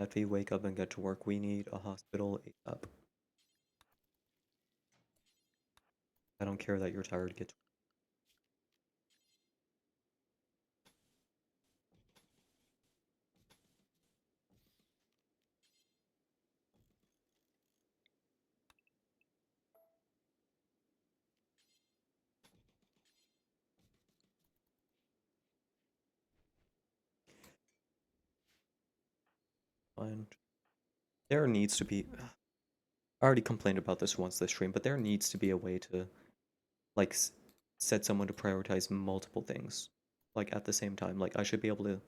After you wake up and get to work, we need a hospital ASAP. I don't care that you're tired. Get to find. There needs to be. I already complained about this once this stream, but there needs to be a way to like set someone to prioritize multiple things, like at the same time. Like I should be able to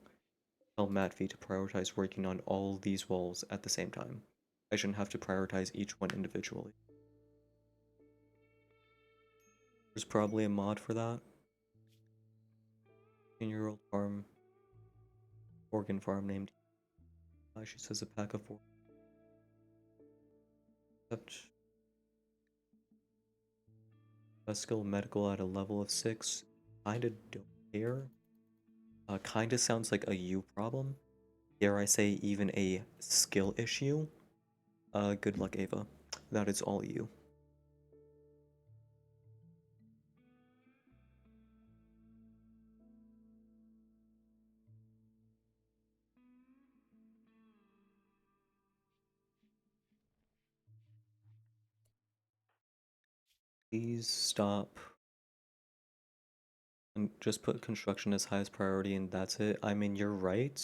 tell Matvey to prioritize working on all these walls at the same time. I shouldn't have to prioritize each one individually. There's probably a mod for that. In-year-old farm, organ farm named. She says a pack of four. Except best skill medical at a level of 6. Kinda don't care. Kinda sounds like a you problem. Dare I say even a skill issue? Good luck, Ava. That is all you. Please stop. And just put construction as highest priority and that's it. I mean, you're right.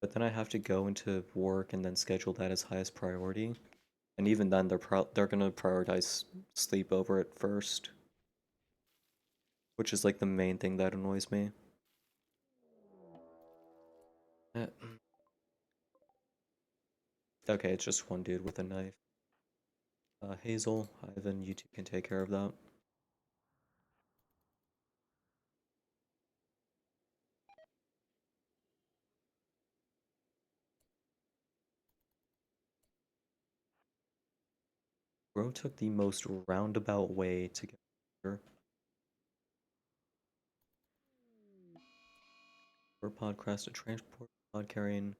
But then I have to go into work and then schedule that as highest priority. And even then, they're gonna prioritize sleep over it first. which is like the main thing that annoys me. Eh, Okay, it's just one dude with a knife. Hazel, Ivan, you two can take care of that. Bro took the most roundabout way to get here. For podcast to transport pod carrying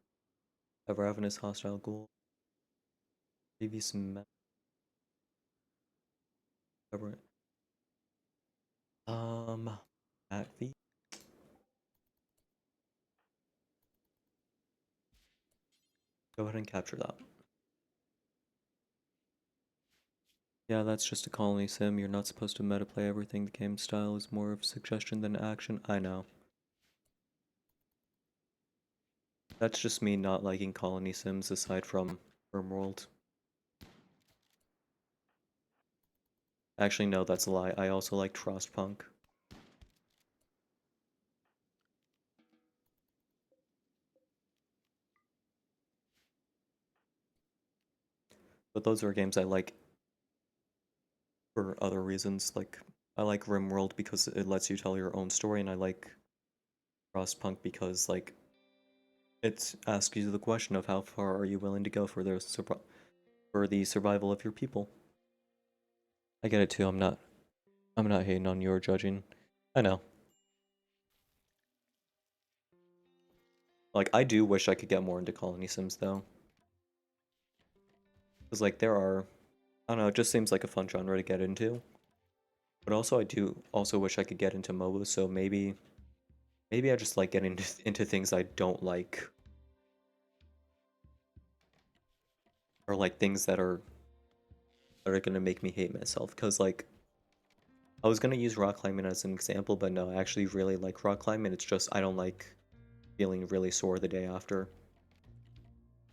a ravenous hostile ghoul. Previous member. At V. Go ahead and capture that. Yeah, that's just a colony sim. You're not supposed to meta play everything. The game style is more of suggestion than action. I know. That's just me not liking colony sims aside from World. Actually, no, that's a lie. I also like Frostpunk. But those are games I like for other reasons. Like, I like RimWorld because it lets you tell your own story, and I like Frostpunk because, like, it asks you the question of how far are you willing to go for the survival of your people. I get it too. I'm not hating on your judging. I know. Like, I do wish I could get more into colony sims though. Because, like, there are, I don't know, it just seems like a fun genre to get into. But also, I do also wish I could get into MOBA, so maybe I just like getting into things I don't like. Or, like, things that are gonna make me hate myself. Because, like, I was gonna use rock climbing as an example, but no, I actually really like rock climbing. It's just, I don't like feeling really sore the day after.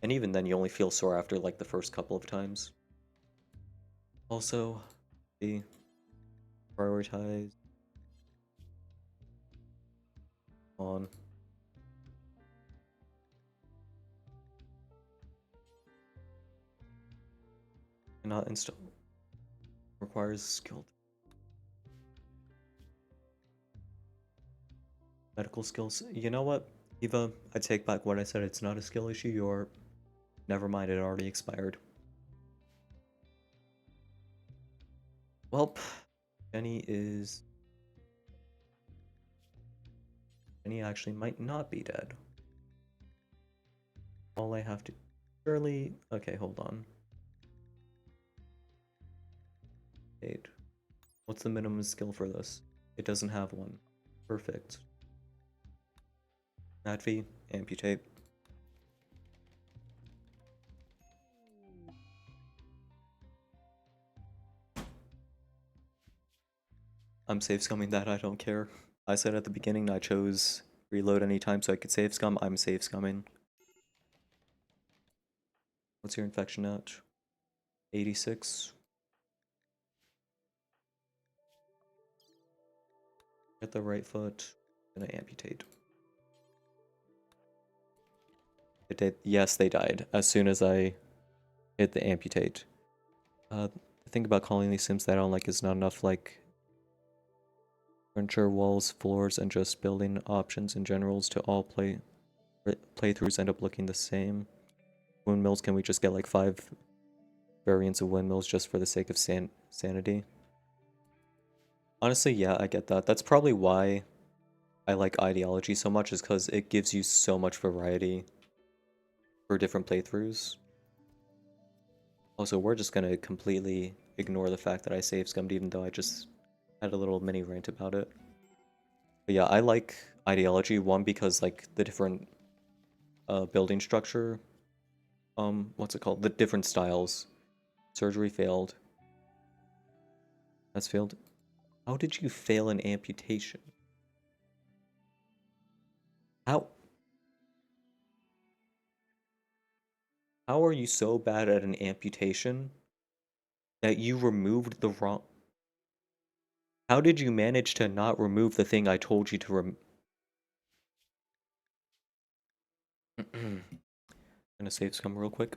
And even then, you only feel sore after, like, the first couple of times. Also, the prioritize on cannot install requires skilled medical skills. You know what, Eva? I take back what I said. It's not a skill issue. You're never mind. It already expired. Welp, Jenny is Jenny actually might not be dead. All I have to surely. Okay, hold on. 8. What's the minimum skill for this? It doesn't have one. Perfect. Natvi, amputate. I'm safe scumming that, I don't care. I said at the beginning I chose reload anytime so I could save scum. I'm safe scumming. What's your infection at? 86. Get the right foot. Gonna amputate. It did. Yes, they died as soon as I hit the amputate. The thing about calling these sims that I don't like is not enough, like, furniture, walls, floors, and just building options in generals to all playthroughs end up looking the same. Windmills, can we just get like 5 variants of windmills just for the sake of sanity? Honestly, yeah, I get that. That's probably why I like Ideology so much, is because it gives you so much variety for different playthroughs. Also, we're just gonna completely ignore the fact that I save scummed even though I just had a little mini rant about it. But yeah, I like Ideology, one, because like the different building structure, what's it called? The different styles. Surgery failed. That's failed. How did you fail an amputation? How how are you so bad at an amputation that you removed the wrong How did you manage to not remove the thing I told you to Gonna save scum real quick.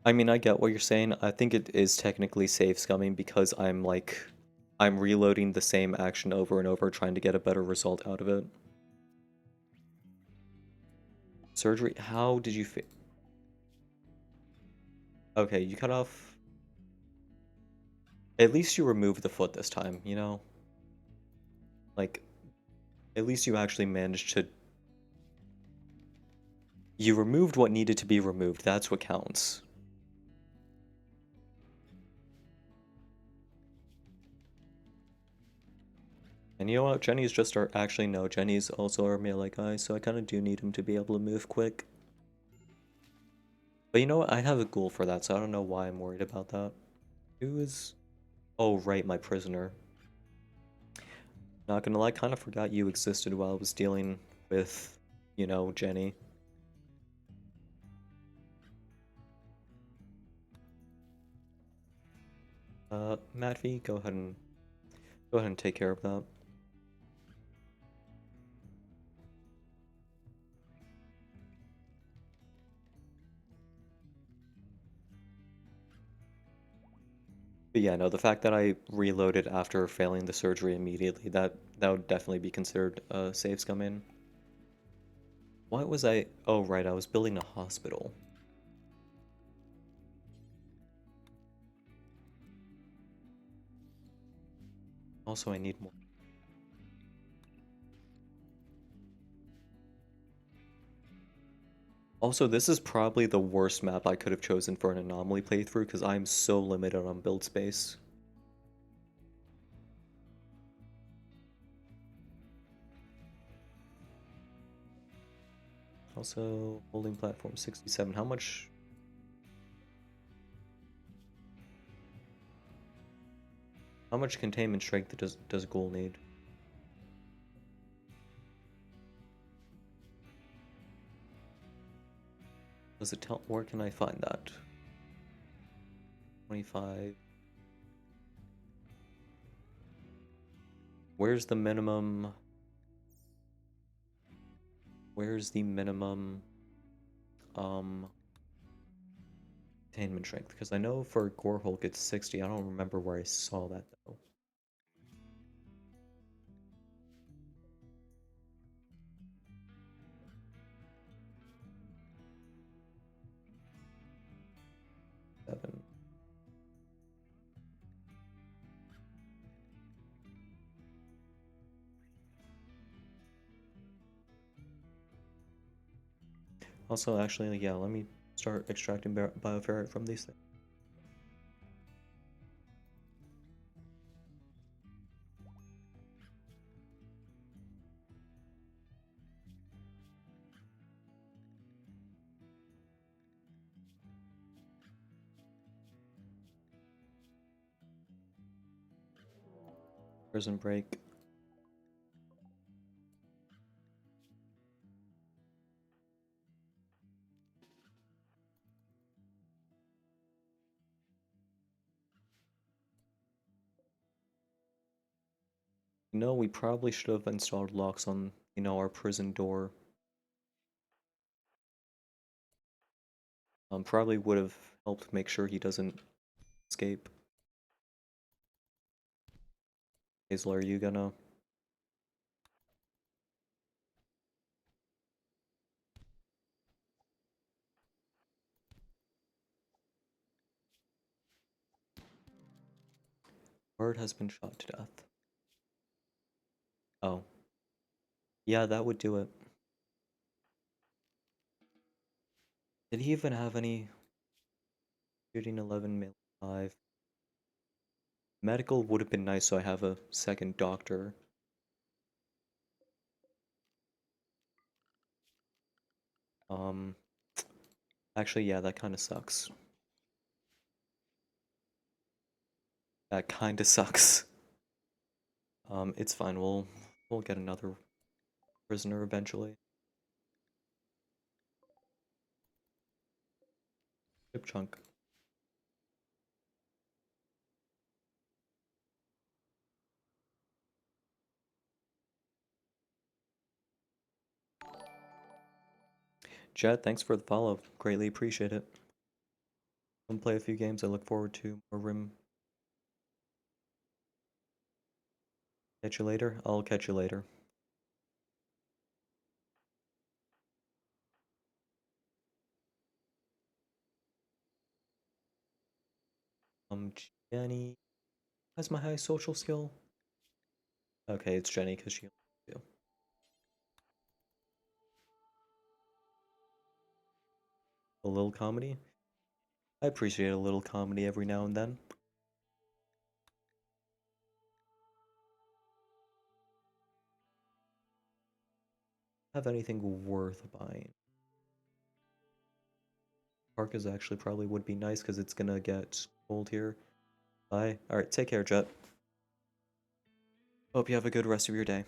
I mean, I get what you're saying. I think it is technically save scumming because I'm reloading the same action over and over, trying to get a better result out of it. Surgery, how did you fit? Okay, you cut off. At least you removed the foot this time, you know? Like, at least you actually managed to. You removed what needed to be removed. That's what counts. And you know what? Jenny's just our. Actually, no, Jenny's also our melee guy, so I kind of do need him to be able to move quick. But you know what? I have a ghoul for that, so I don't know why I'm worried about that. Who is. Oh, right, my prisoner. Not gonna lie, kind of forgot you existed while I was dealing with, you know, Jenny. Matvi, go ahead and take care of that. But yeah, no, the fact that I reloaded after failing the surgery immediately, that would definitely be considered a save scum in. What was I? Oh, right, I was building a hospital. Also, I need more. Also, this is probably the worst map I could have chosen for an anomaly playthrough because I'm so limited on build space. Also, holding platform 67. How much containment strength does Ghoul need? Does it tell? Where can I find that? 25. Where's the minimum? Where's the minimum um containment strength? Because I know for Gorehulk it's 60. I don't remember where I saw that though. Seven. Also, actually, yeah, let me start extracting bioferrite from these things. Prison break. No, we probably should have installed locks on, you know, our prison door. Probably would have helped make sure he doesn't escape. Hazel, are you gonna? Bird has been shot to death. Oh. Yeah, that would do it. Did he even have any shooting 11, melee 5? Medical would have been nice, so I have a second doctor. Um, actually, yeah, that kind of sucks. That kind of sucks. It's fine. We'll get another prisoner eventually. Chip chunk. Jet, thanks for the follow. Greatly appreciate it. Come play a few games. I look forward to more Rim. Catch you later. I'll catch you later. Jenny has my highest social skill. Okay, it's Jenny because she. A little comedy. I appreciate a little comedy every now and then. Have anything worth buying? Park is actually probably would be nice because it's gonna get cold here. Bye. Alright, take care, Jet. Hope you have a good rest of your day.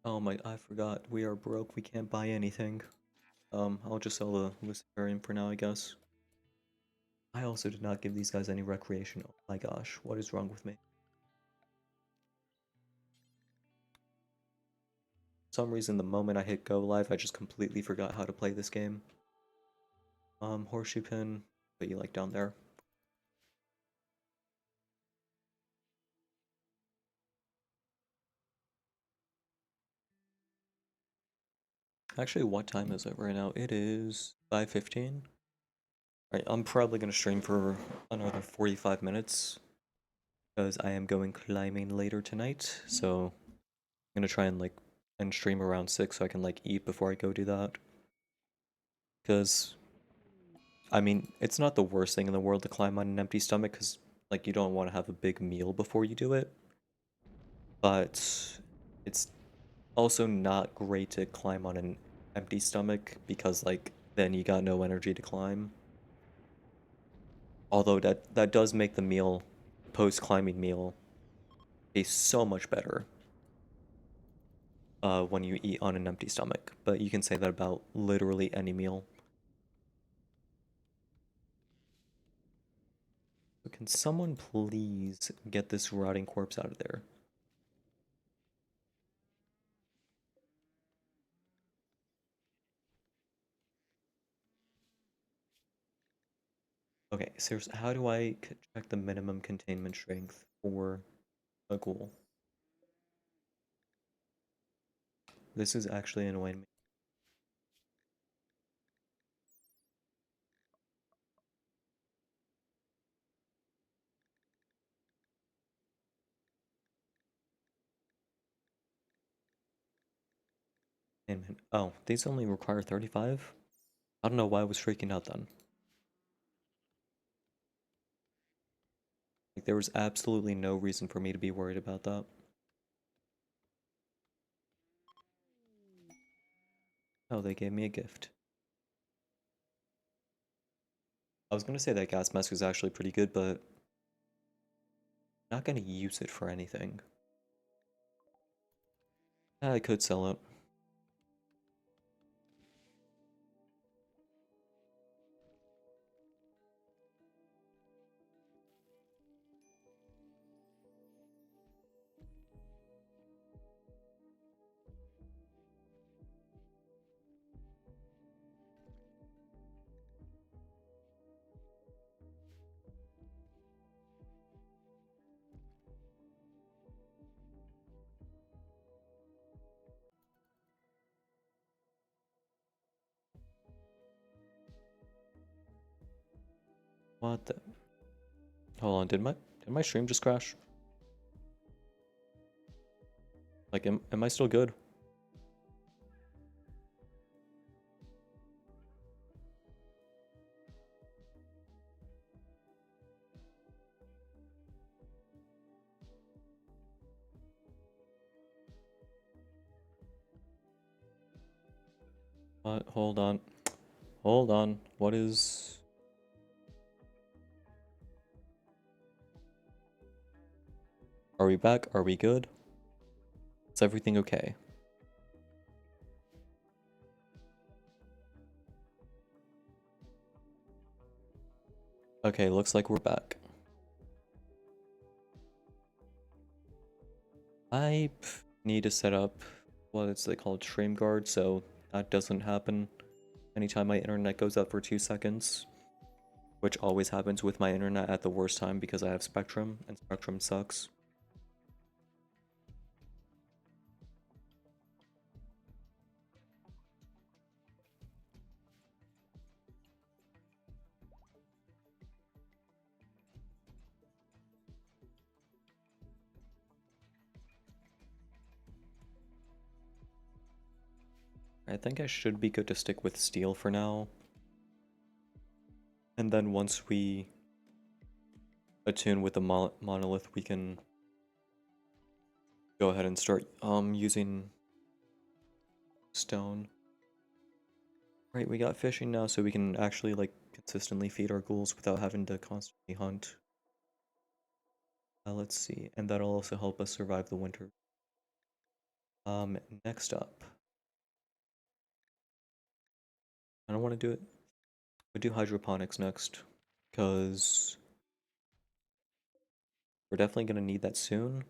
Oh my, I forgot. We are broke. We can't buy anything. I'll just sell the Luciferium for now, I guess. I also did not give these guys any recreation. Oh my gosh, what is wrong with me? For some reason, the moment I hit go live, I just completely forgot how to play this game. Horseshoe pin, but you like down there. Actually, what time is it right now? It is 5:15. Right, I'm probably gonna stream for another 45 minutes because I am going climbing later tonight. So I'm gonna try and and stream around 6 so I can eat before I go do that. Because I mean, it's not the worst thing in the world to climb on an empty stomach because you don't want to have a big meal before you do it. But it's also not great to climb on an empty stomach because then you got no energy to climb. Although that does make the meal, post climbing meal, taste so much better when you eat on an empty stomach. But you can say that about literally any meal. So can someone please get this rotting corpse out of there? Okay, seriously, how do I check the minimum containment strength for a ghoul? This is actually annoying me. Containment. Oh, these only require 35? I don't know why I was freaking out then. There was absolutely no reason for me to be worried about that. Oh, they gave me a gift. I was gonna say that gas mask was actually pretty good, but not gonna use it for anything. I could sell it. What the? Hold on, did my stream just crash? Am I still good? What? Hold on. Hold on. What is... Are we back? Are we good? Is everything okay? Okay, looks like we're back. I need to set up what it's called stream guard, so that doesn't happen anytime my internet goes up for 2 seconds, which always happens with my internet at the worst time because I have Spectrum, and Spectrum sucks. I think I should be good to stick with steel for now. And then once we attune with the monolith, we can go ahead and start using stone. Right, we got fishing now, so we can actually like consistently feed our ghouls without having to constantly hunt. Let's see, and that'll also help us survive the winter. Next up, I don't want to do it. We do hydroponics next, because we're definitely gonna need that soon.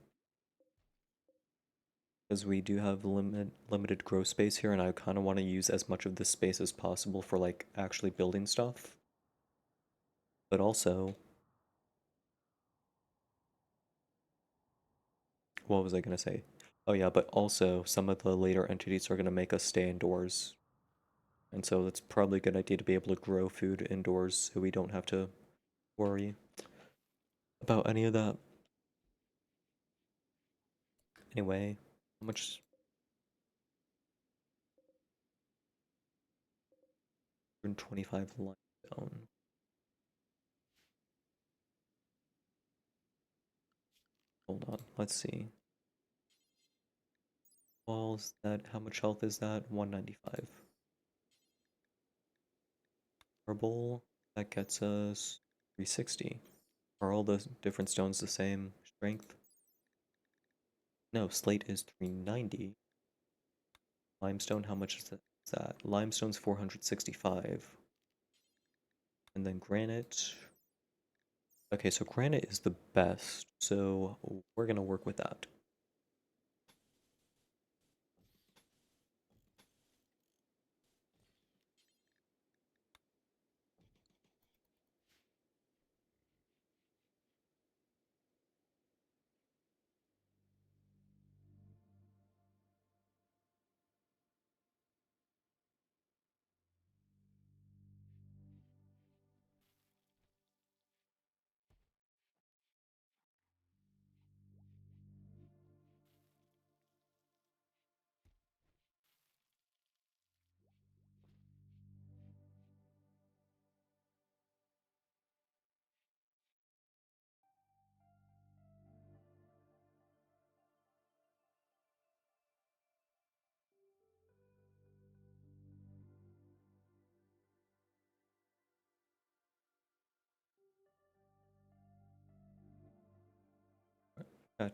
Because we do have limited grow space here, and I kind of want to use as much of this space as possible for like actually building stuff. But also, what was I gonna say? Oh yeah, but also some of the later entities are gonna make us stay indoors. And so it's probably a good idea to be able to grow food indoors so we don't have to worry about any of that. Anyway, how much? 125 limestone. Hold on, let's see. Walls, that, how much health is that? 195. Marble, that gets us 360. Are all the different stones the same strength? No, slate is 390. Limestone, how much is that? Limestone's 465. And then granite. Okay, so granite is the best, so we're gonna work with that.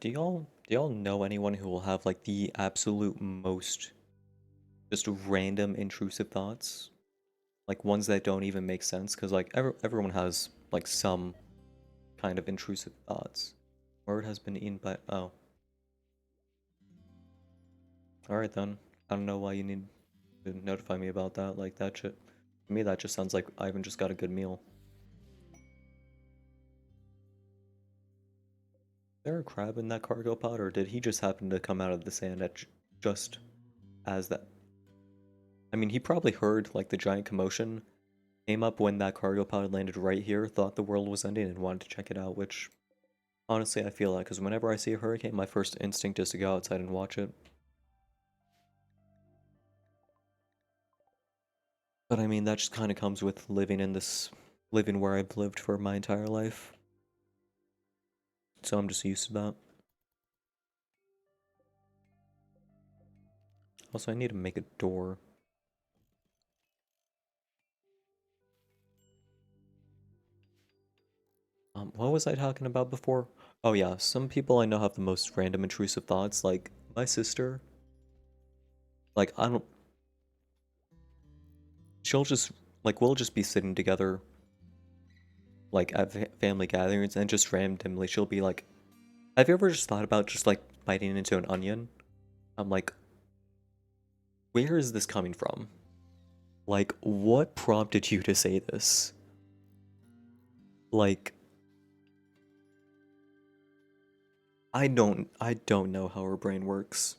Do y'all know anyone who will have like the absolute most just random intrusive thoughts? Like ones that don't even make sense? Because like everyone has like some kind of intrusive thoughts. Word has been eaten by... Oh. Alright then. I don't know why you need to notify me about that. Like that shit. To me that just sounds like Ivan just got a good meal. Is there a crab in that cargo pod, or did he just happen to come out of the sand at just as that? I mean, he probably heard like the giant commotion, came up when that cargo pod landed right here, thought the world was ending, and wanted to check it out, which honestly I feel like, because whenever I see a hurricane, my first instinct is to go outside and watch it. But I mean, that just kind of comes with living where I've lived for my entire life. So I'm just used to that. Also, I need to make a door. What was I talking about before? Oh yeah, some people I know have the most random intrusive thoughts, like my sister. Like, I don't, she'll just, like, we'll just be sitting together, like, at family gatherings, and just randomly she'll be like, have you ever just thought about just, like, biting into an onion? I'm like, where is this coming from? Like, what prompted you to say this? Like, I don't know how her brain works.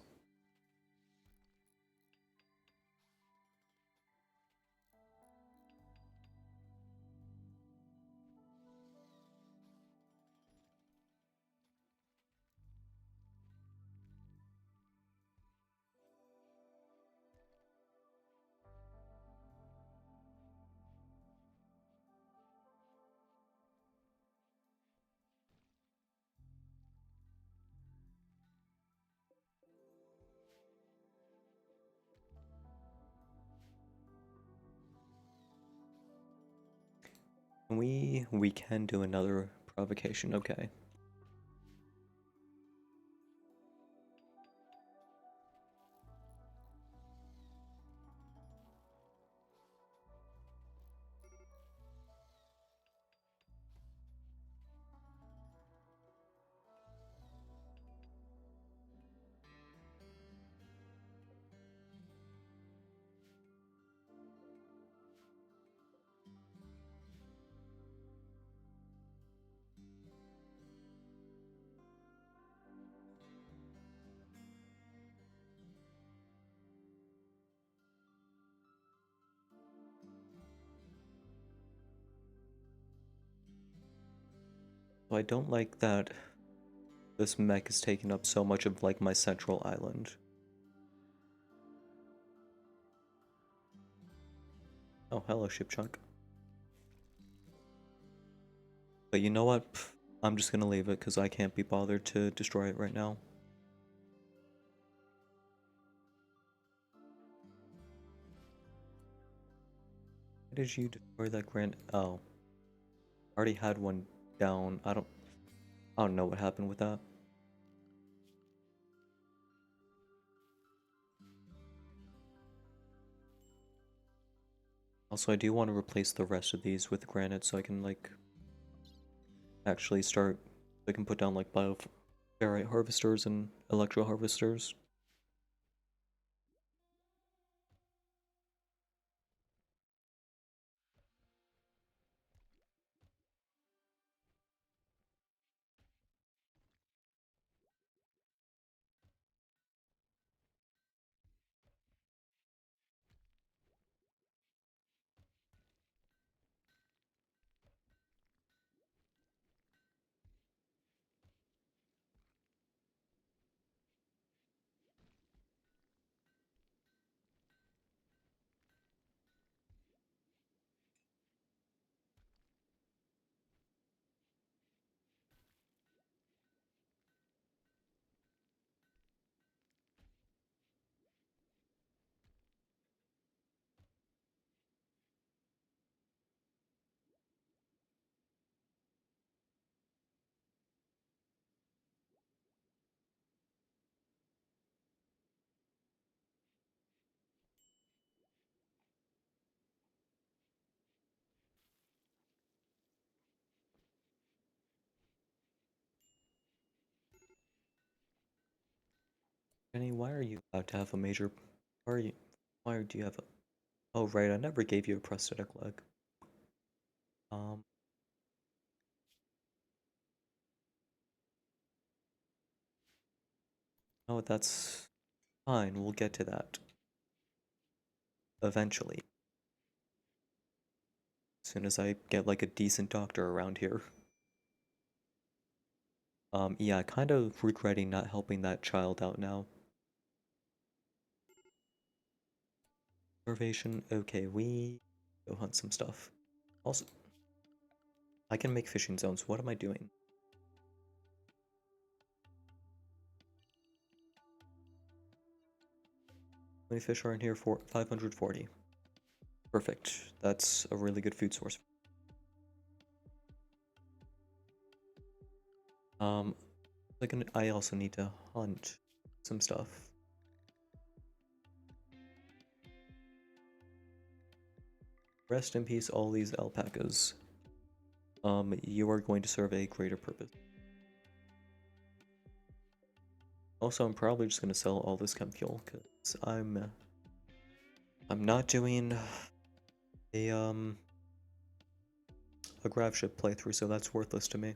We can do another provocation, okay. So I don't like that this mech is taking up so much of, like, my central island. Oh, hello, ship chunk. But you know what? Pff, I'm just gonna leave it because I can't be bothered to destroy it right now. Why did you destroy that grand? Oh, I already had one down. I don't know what happened with that. Also, I do want to replace the rest of these with granite so I can, like, actually start. I can put down, like, bioferrite harvesters and electro harvesters. Jenny, why are you about to have a major? Why are you? Why do you have a? Oh right, I never gave you a prosthetic leg. Um. Oh, that's fine. We'll get to that eventually. As soon as I get, like, a decent doctor around here. Yeah, kind of regretting not helping that child out now. Starvation. Okay, we go hunt some stuff. Also, I can make fishing zones. What am I doing? How many fish are in here? 540. Perfect. That's a really good food source. Um, I also need to hunt some stuff. Rest in peace, all these alpacas. You are going to serve a greater purpose. Also, I'm probably just gonna sell all this chem fuel because I'm not doing a grav ship playthrough, so that's worthless to me.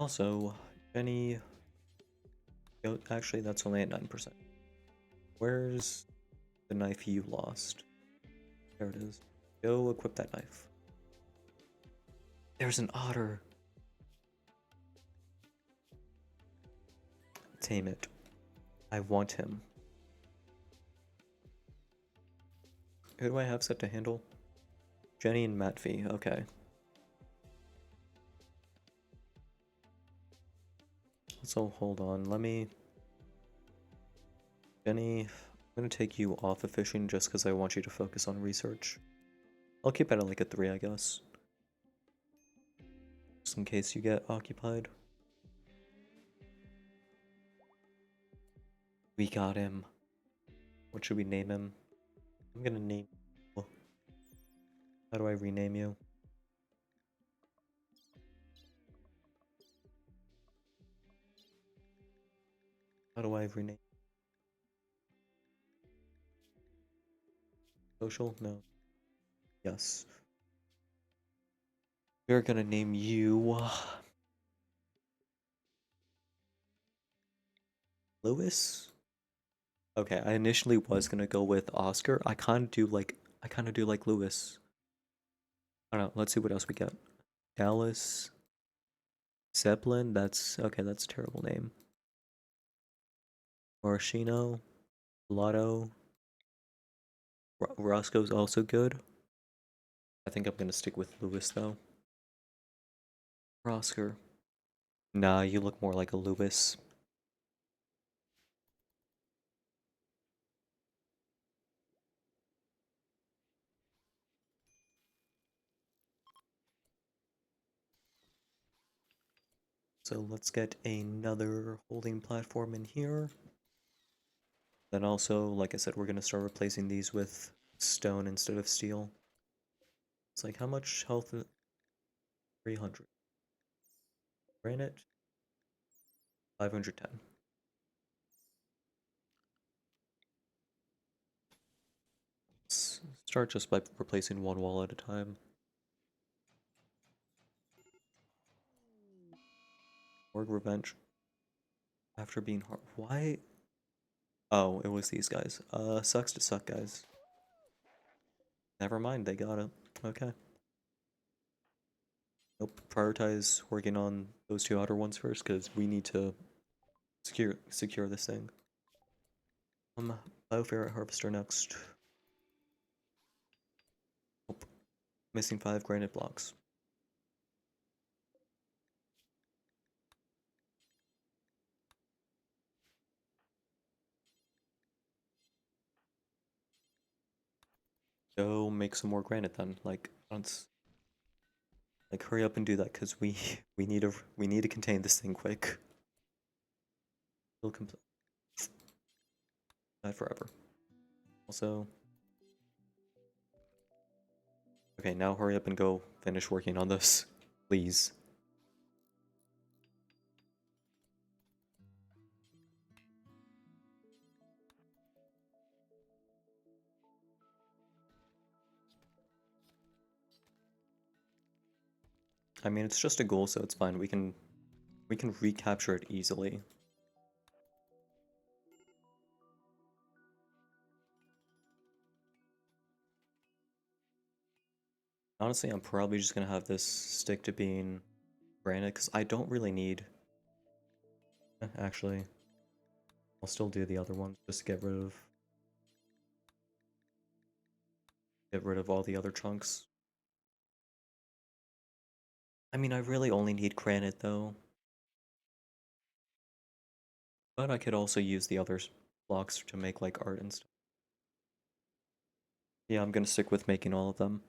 Also, Jenny, actually that's only at 9%. Where's the knife you lost? There it is. Go equip that knife. There's an otter. Tame it. I want him. Who do I have set to handle? Jenny and Matvey. Okay. So hold on. Let me. Jenny, I'm gonna take you off of fishing just because I want you to focus on research. I'll keep it at like a 3, I guess. Just in case you get occupied. We got him. What should we name him? I'm gonna name. How do I rename you? How do I rename? Social? No. Yes. We're gonna name you Lewis. Okay, I initially was gonna go with Oscar. I kind of do like Lewis. I don't know. Let's see what else we get. Dallas Zeppelin. That's okay. That's a terrible name. Maraschino, Lotto. Roscoe's also good. I think I'm gonna stick with Lewis though. Oscar. Nah, you look more like a Lewis. So let's get another holding platform in here. Then also, like I said, we're gonna start replacing these with stone instead of steel. It's like how much health? 300. Granite? 510. Let's start just by replacing one wall at a time. Org Revenge. After being hard. Why? Oh, it was these guys. Sucks to suck, guys. Never mind, they got it. Okay. Nope. Prioritize working on those 2 outer ones first, because we need to secure this thing. Bioferret Harvester next. Nope. Missing 5 granite blocks. Go make some more granite then. Like, let's hurry up and do that, because we need to contain this thing quick. It'll complete that forever. Also, okay, now hurry up and go finish working on this, please. I mean, it's just a goal, so it's fine. We can recapture it easily. Honestly, I'm probably just gonna have this stick to being granite because I don't really need. Actually, I'll still do the other ones just to get rid of all the other chunks. I mean, I really only need granite though, but I could also use the other blocks to make like art and stuff. Yeah, I'm gonna stick with making all of them.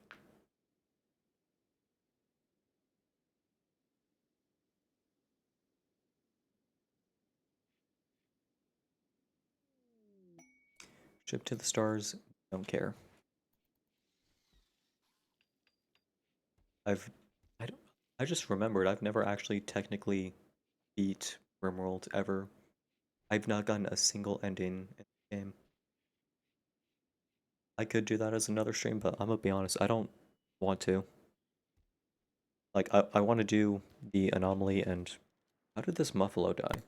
Ship to the stars, don't care. I've, I don't, I just remembered I've never actually technically beat RimWorld ever. I've not gotten a single ending in the game. I could do that as another stream, but I'm gonna be honest, I don't want to. Like, I want to do the Anomaly and... How did this Muffalo die?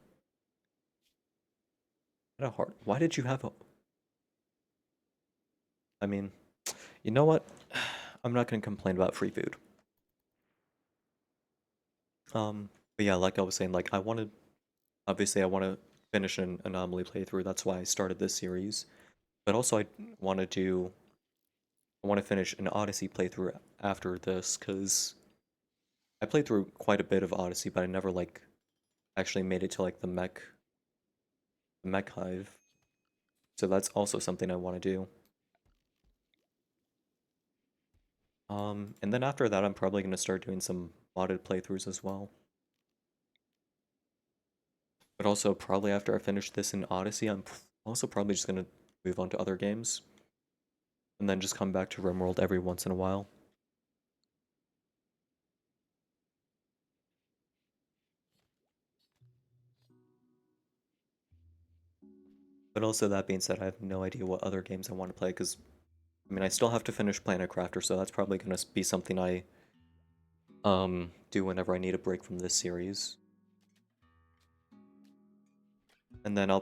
Had a heart. Why did you have a... I mean, you know what? I'm not gonna complain about free food. But yeah, like I was saying, like, I wanted... Obviously, I want to finish an Anomaly playthrough, that's why I started this series. But also, I want to do... I want to finish an Odyssey playthrough after this, because I played through quite a bit of Odyssey, but I never, like, actually made it to, like, the mech hive. So that's also something I want to do. And then after that, I'm probably going to start doing some modded playthroughs as well. But also, probably after I finish this in Odyssey, I'm also probably just going to move on to other games. And then just come back to RimWorld every once in a while. But also, that being said, I have no idea what other games I want to play, because, I mean, I still have to finish Planet Crafter, so that's probably going to be something I do whenever I need a break from this series. And then I'm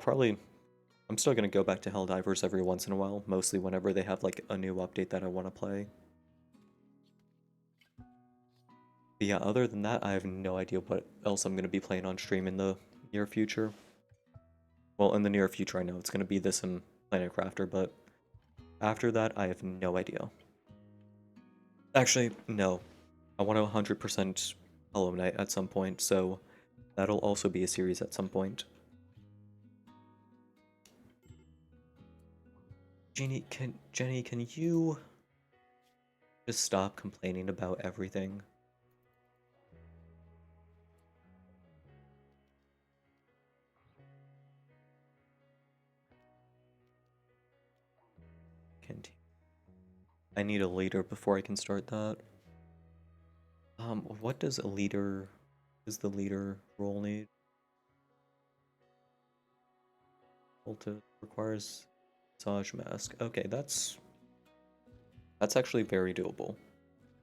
still going to go back to Helldivers every once in a while, mostly whenever they have like a new update that I want to play. But yeah, other than that, I have no idea what else I'm going to be playing on stream in the near future. Well, in the near future, I know it's going to be this and Planet Crafter, but after that, I have no idea. Actually, no. I want to 100% Hollow Knight at some point, so that'll also be a series at some point. Jenny, can you just stop complaining about everything? Continue. I need a leader before I can start that. What does a leader... Does the leader role need? Ulta requires massage mask. Okay, that's actually very doable.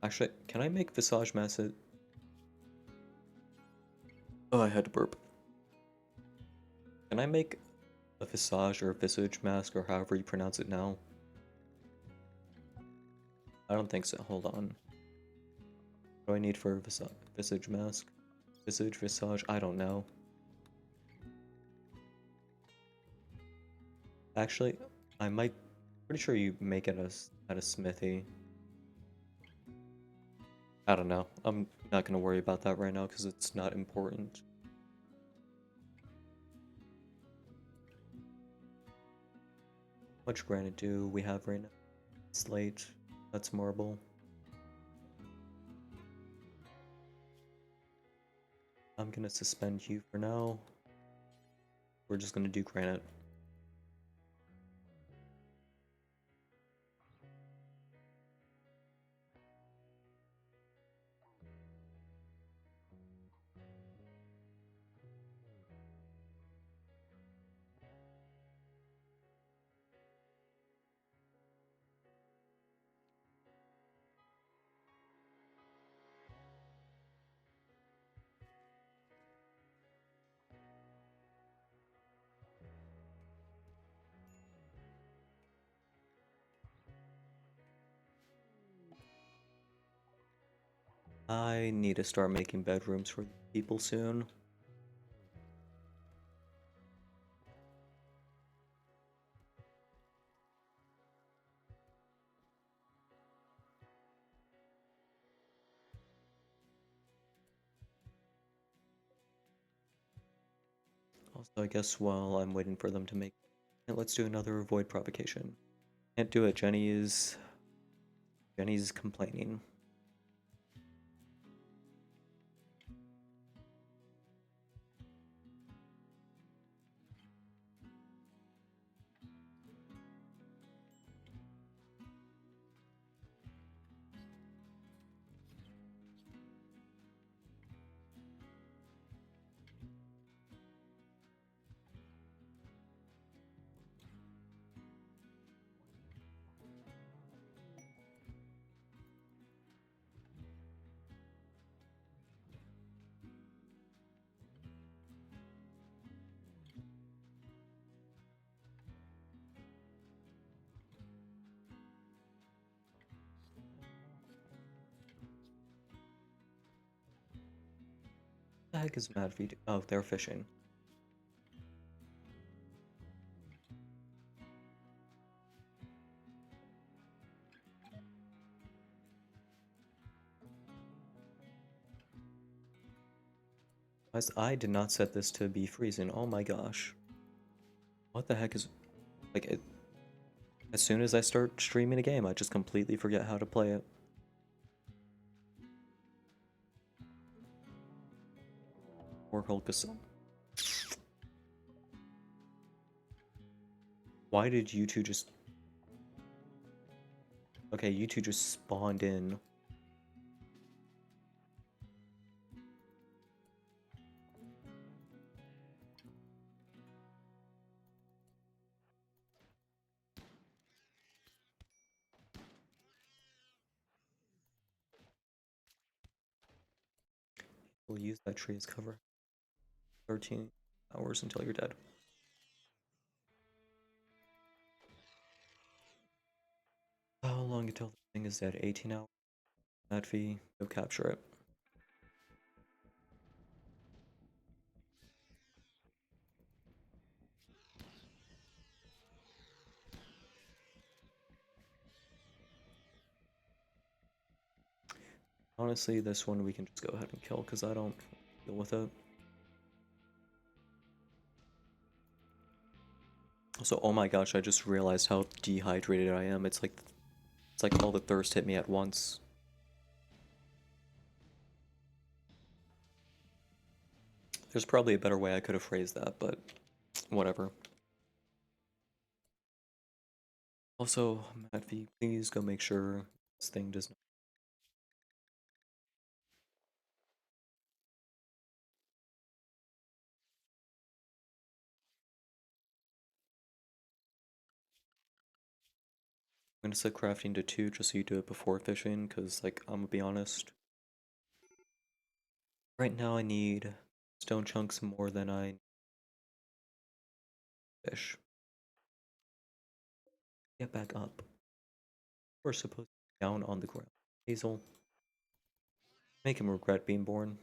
Actually, can I make visage mask? Oh, I had to burp. Can I make a visage or a visage mask or however you pronounce it now? I don't think so. Hold on. What do I need for a visage mask? Visage? I don't know. Actually, I might... Pretty sure you make it at a smithy. I don't know. I'm not gonna worry about that right now because it's not important. How much granite do we have right now? Slate. That's marble. I'm gonna suspend you for now. We're just gonna do granite. I need to start making bedrooms for people soon. Also, I guess while I'm waiting for them to make it, let's do another void provocation. Can't do it. Jenny's complaining. What the heck is Mad V? Oh, they're fishing. I did not set this to be freezing. Oh my gosh. What the heck is... Like, as soon as I start streaming a game, I just completely forget how to play it. Or Hulkasum. Why did you two just... Okay, you two just spawned in. We'll use that tree as cover. 13 hours until you're dead. How long until the thing is dead? 18 hours? That fee, go capture it. Honestly, this one we can just go ahead and kill because I don't deal with it. So, oh my gosh, I just realized how dehydrated I am. It's like all the thirst hit me at once. There's probably a better way I could have phrased that, but whatever. Also, Matt V, please go make sure this thing does not. I'm gonna set crafting to 2 just so you do it before fishing, because, like, I'm gonna be honest. Right now I need stone chunks more than I fish. Get back up. We're supposed to be down on the ground. Hazel. Make him regret being born.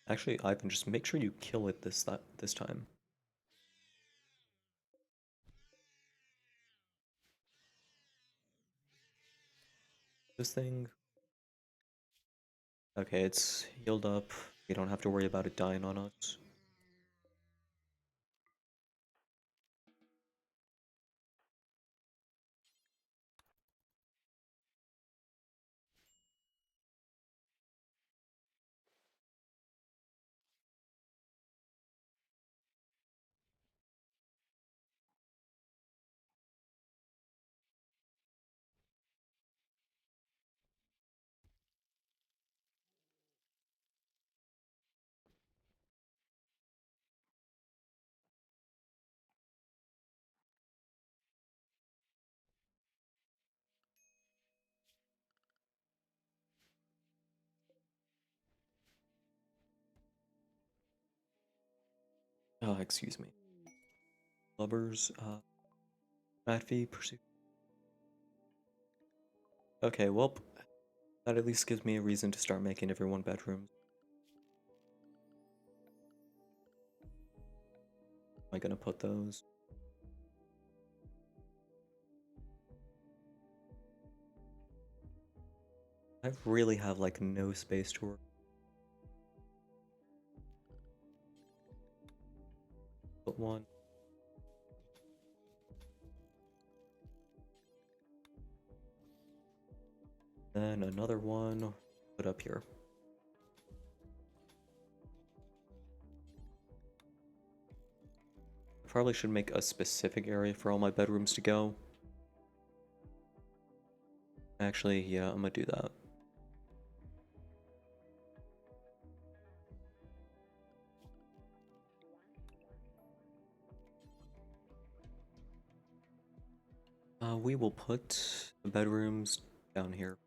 Actually, Ivan, just make sure you kill it this time. This thing. Okay, it's healed up. We don't have to worry about it dying on us. Oh, excuse me. Lubbers, Matphy, Pursuit. Okay, well, that at least gives me a reason to start making everyone bedrooms. Am I gonna put those? I really have like no space to work. Put one. Then another one. Put up here. I probably should make a specific area for all my bedrooms to go. Actually, yeah, I'm gonna do that. We will put the bedrooms down here.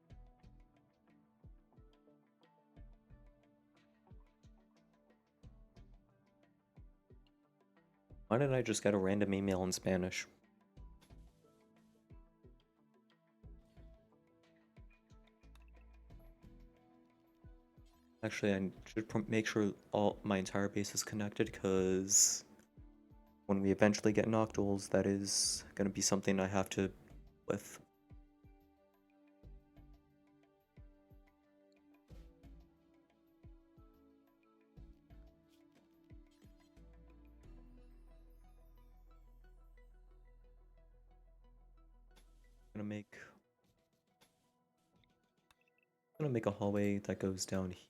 Why did I just get a random email in Spanish? Actually, I should make sure all my entire base is connected, because when we eventually get noctals, that is gonna be something I have to with. Gonna make a hallway that goes down here.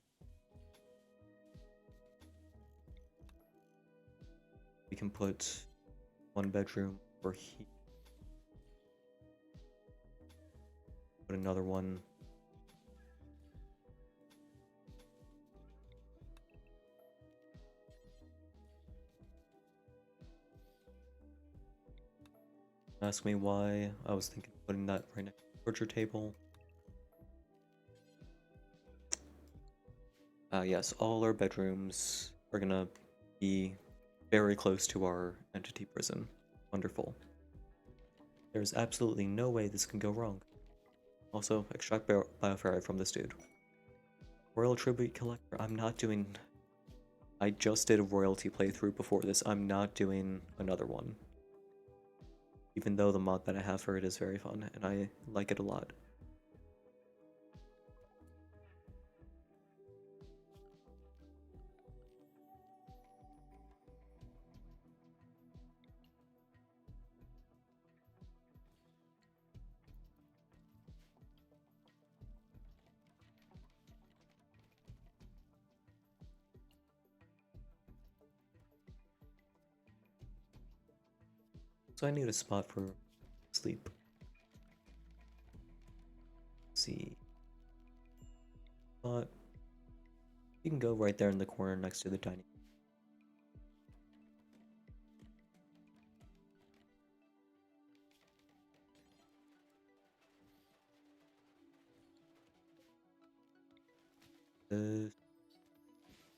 We can put one bedroom over here. Put another one. Ask me why I was thinking of putting that right next to the torture table. Yes, all our bedrooms are gonna be very close to our entity prison. Wonderful. There's absolutely no way this can go wrong. Also, extract bioferrite from this dude. Royal Tribute Collector, I'm not doing... I just did a royalty playthrough before this, I'm not doing another one. Even though the mod that I have for it is very fun, and I like it a lot. So I need a spot for sleep. Let's see. But you can go right there in the corner next to the dining.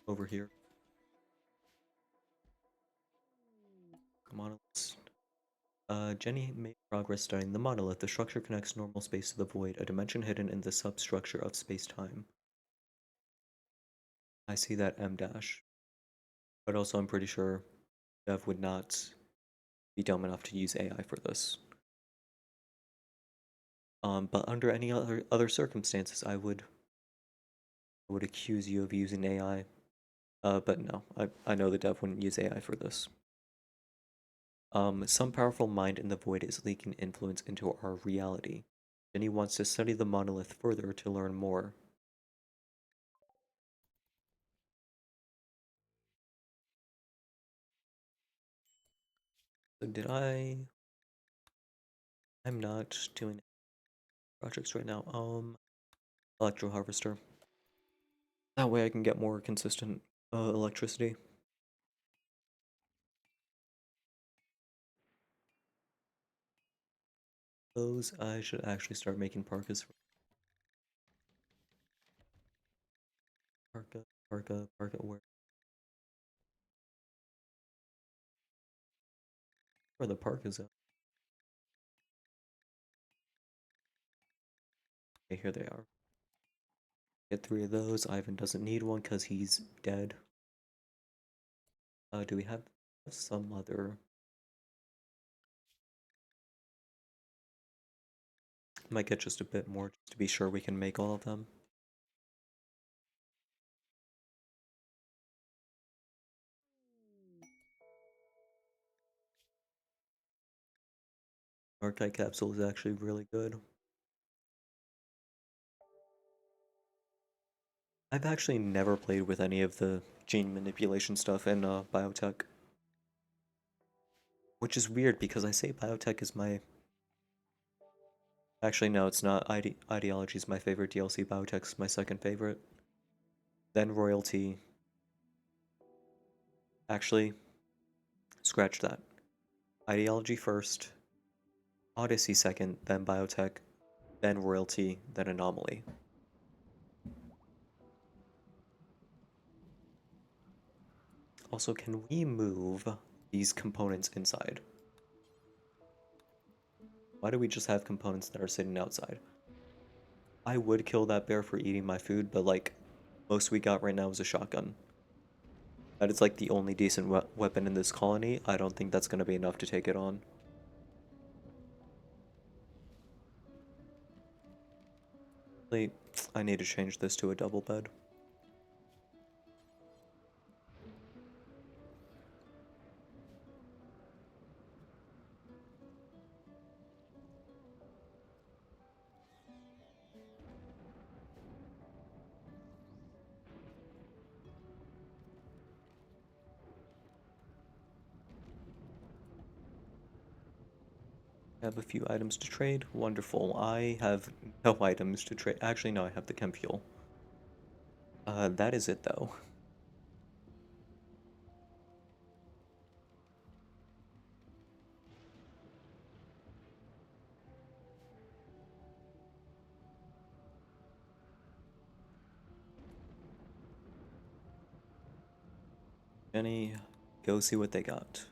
Over here. Come on, Jenny made progress studying the monolith. The structure connects normal space to the void, a dimension hidden in the substructure of space-time. I see that M dash. But also I'm pretty sure Dev would not be dumb enough to use AI for this. But under any other circumstances, I would accuse you of using AI. But no, I know the dev wouldn't use AI for this. Some powerful mind in the void is leaking influence into our reality. Jenny wants to study the monolith further to learn more. So I'm not doing projects right now. Electro harvester. That way I can get more consistent electricity. Those I should actually start making parkas. Parka, where the parkas at? Okay, here they are. Get 3 of those. Ivan doesn't need one because he's dead. Do we have some other... Might get just a bit more just to be sure we can make all of them. Archive Capsule is actually really good. I've actually never played with any of the gene manipulation stuff in biotech, which is weird because I say biotech is my. Actually, no, it's not. Ideology is my favorite DLC. Biotech's my second favorite. Then Royalty. Actually, scratch that. Ideology first, Odyssey second, then Biotech, then Royalty, then Anomaly. Also, can we move these components inside? Why do we just have components that are sitting outside? I would kill that bear for eating my food, but like, most we got right now is a shotgun. That is like the only decent weapon in this colony. I don't think that's gonna be enough to take it on. Like, I need to change this to a double bed. I have a few items to trade. Wonderful. I have no items to trade. Actually, no, I have the chem fuel. That is it though. Jenny, go see what they got.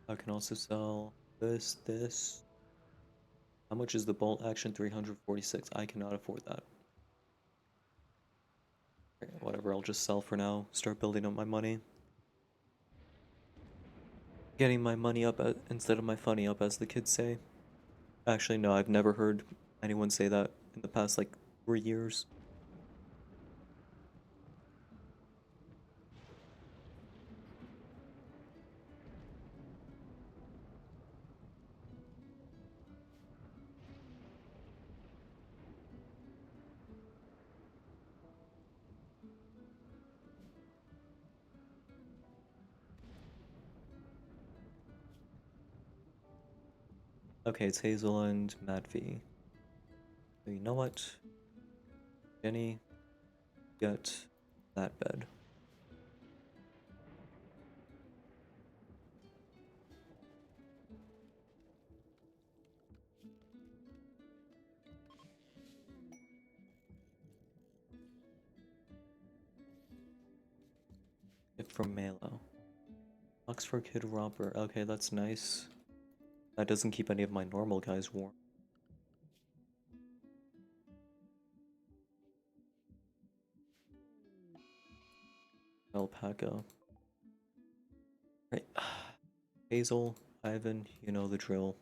I can also sell this. How much is the bolt action? 346. I cannot afford that. Okay, whatever, I'll just sell for now. Start building up my money. Getting my money up instead of my funny up, as the kids say. Actually, no, I've never heard anyone say that in the past, like, 3 years. Okay, it's Hazel and Madvi. So you know what? Jenny, get that bed. Gift from Malo. Oxford Kid Romper. Okay, that's nice. That doesn't keep any of my normal guys warm. Alpaca. Right. Hazel, Ivan, you know the drill.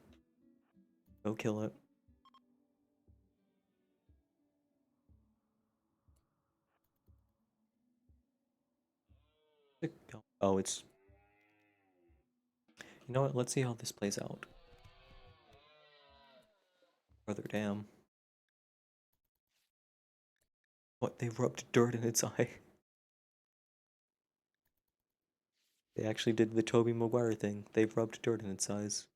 Go kill it. Oh, it's... You know what? Let's see how this plays out. Brother, damn. What? They rubbed dirt in its eye. They actually did the Toby Maguire thing. They rubbed dirt in its eyes.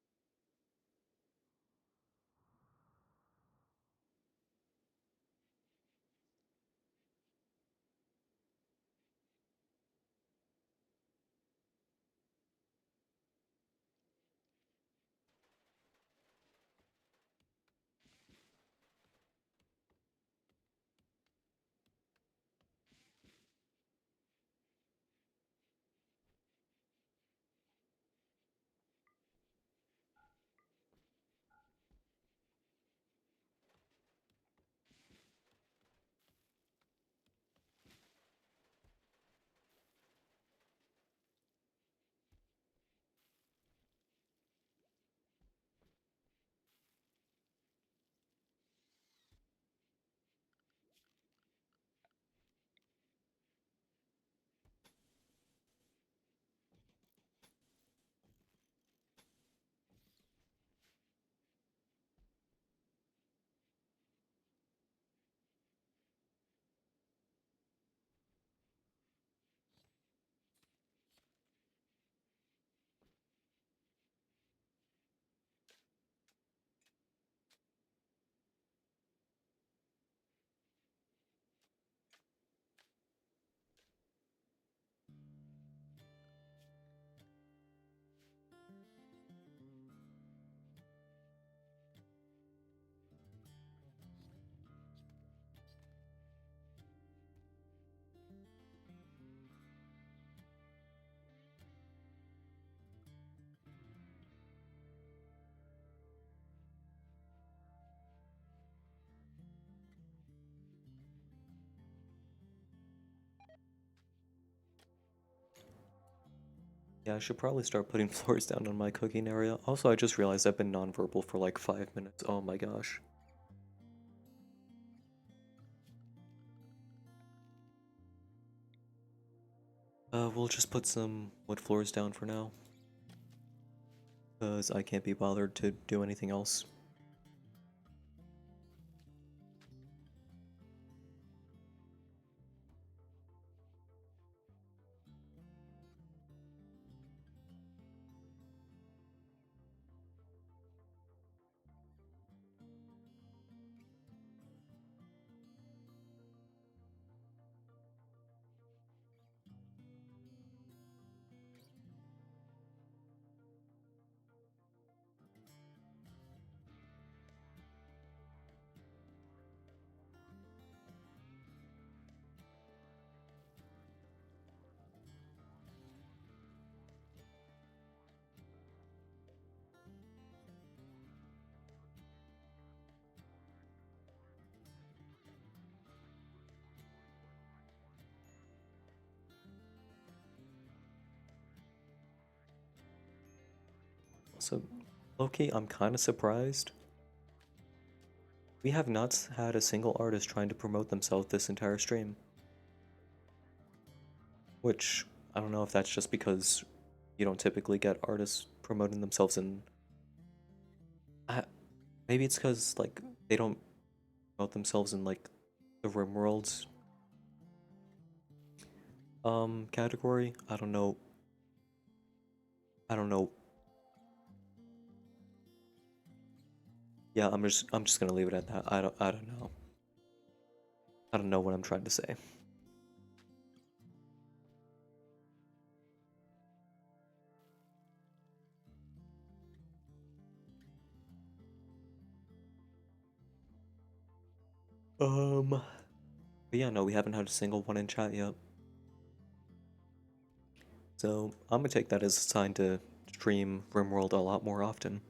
Yeah, I should probably start putting floors down on my cooking area. Also, I just realized I've been nonverbal for like 5 minutes. Oh my gosh. We'll just put some wood floors down for now, because I can't be bothered to do anything else. Also, low-key, I'm kind of surprised. We have not had a single artist trying to promote themselves this entire stream. Which, I don't know if that's just because you don't typically get artists promoting themselves in... maybe it's because, like, they don't promote themselves in, like, the RimWorlds category. I don't know. I don't know. Yeah, I'm just gonna leave it at that. I don't know. I don't know what I'm trying to say. But yeah, no, we haven't had a single one in chat yet. So I'm gonna take that as a sign to stream RimWorld a lot more often.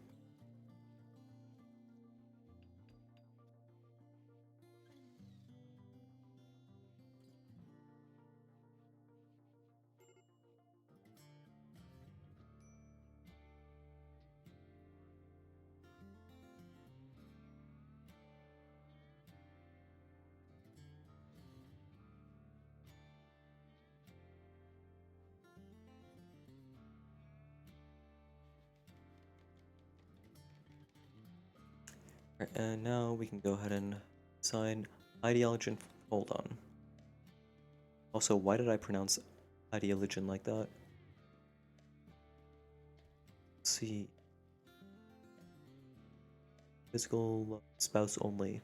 Right, and now we can go ahead and sign Ideologen. Hold on. Also, why did I pronounce Ideologen like that? Let's see. Physical spouse only.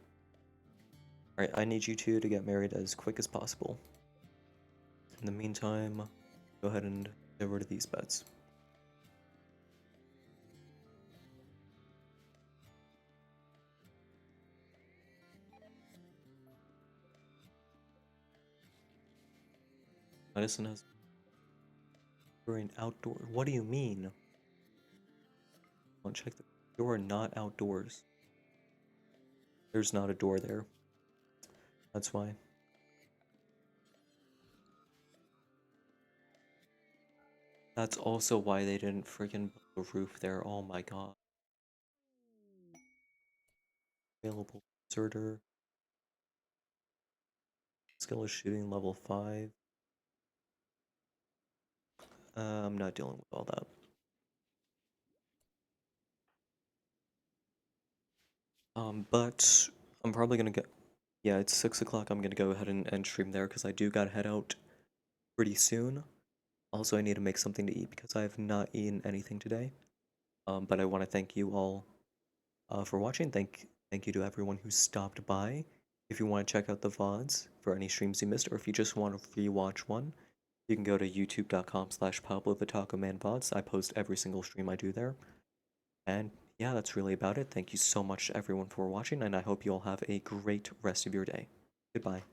Alright, I need you two to get married as quick as possible. In the meantime, go ahead and get rid of these bets. Medicine has an outdoor. What do you mean? Check the door, not outdoors. There's not a door there. That's why. That's also why they didn't freaking build a roof there. Oh my god. Available inserter. Skill is shooting level 5. I'm not dealing with all that. But I'm probably gonna get. Yeah, it's 6 o'clock. I'm gonna go ahead and end stream there because I do gotta head out pretty soon. Also, I need to make something to eat because I have not eaten anything today. But I want to thank you all for watching. Thank you to everyone who stopped by. If you want to check out the VODs for any streams you missed, or if you just want to rewatch one, you can go to youtube.com/Pablo the Taco Man VODs. I post every single stream I do there. And yeah, that's really about it. Thank you so much to everyone for watching, and I hope you all have a great rest of your day. Goodbye.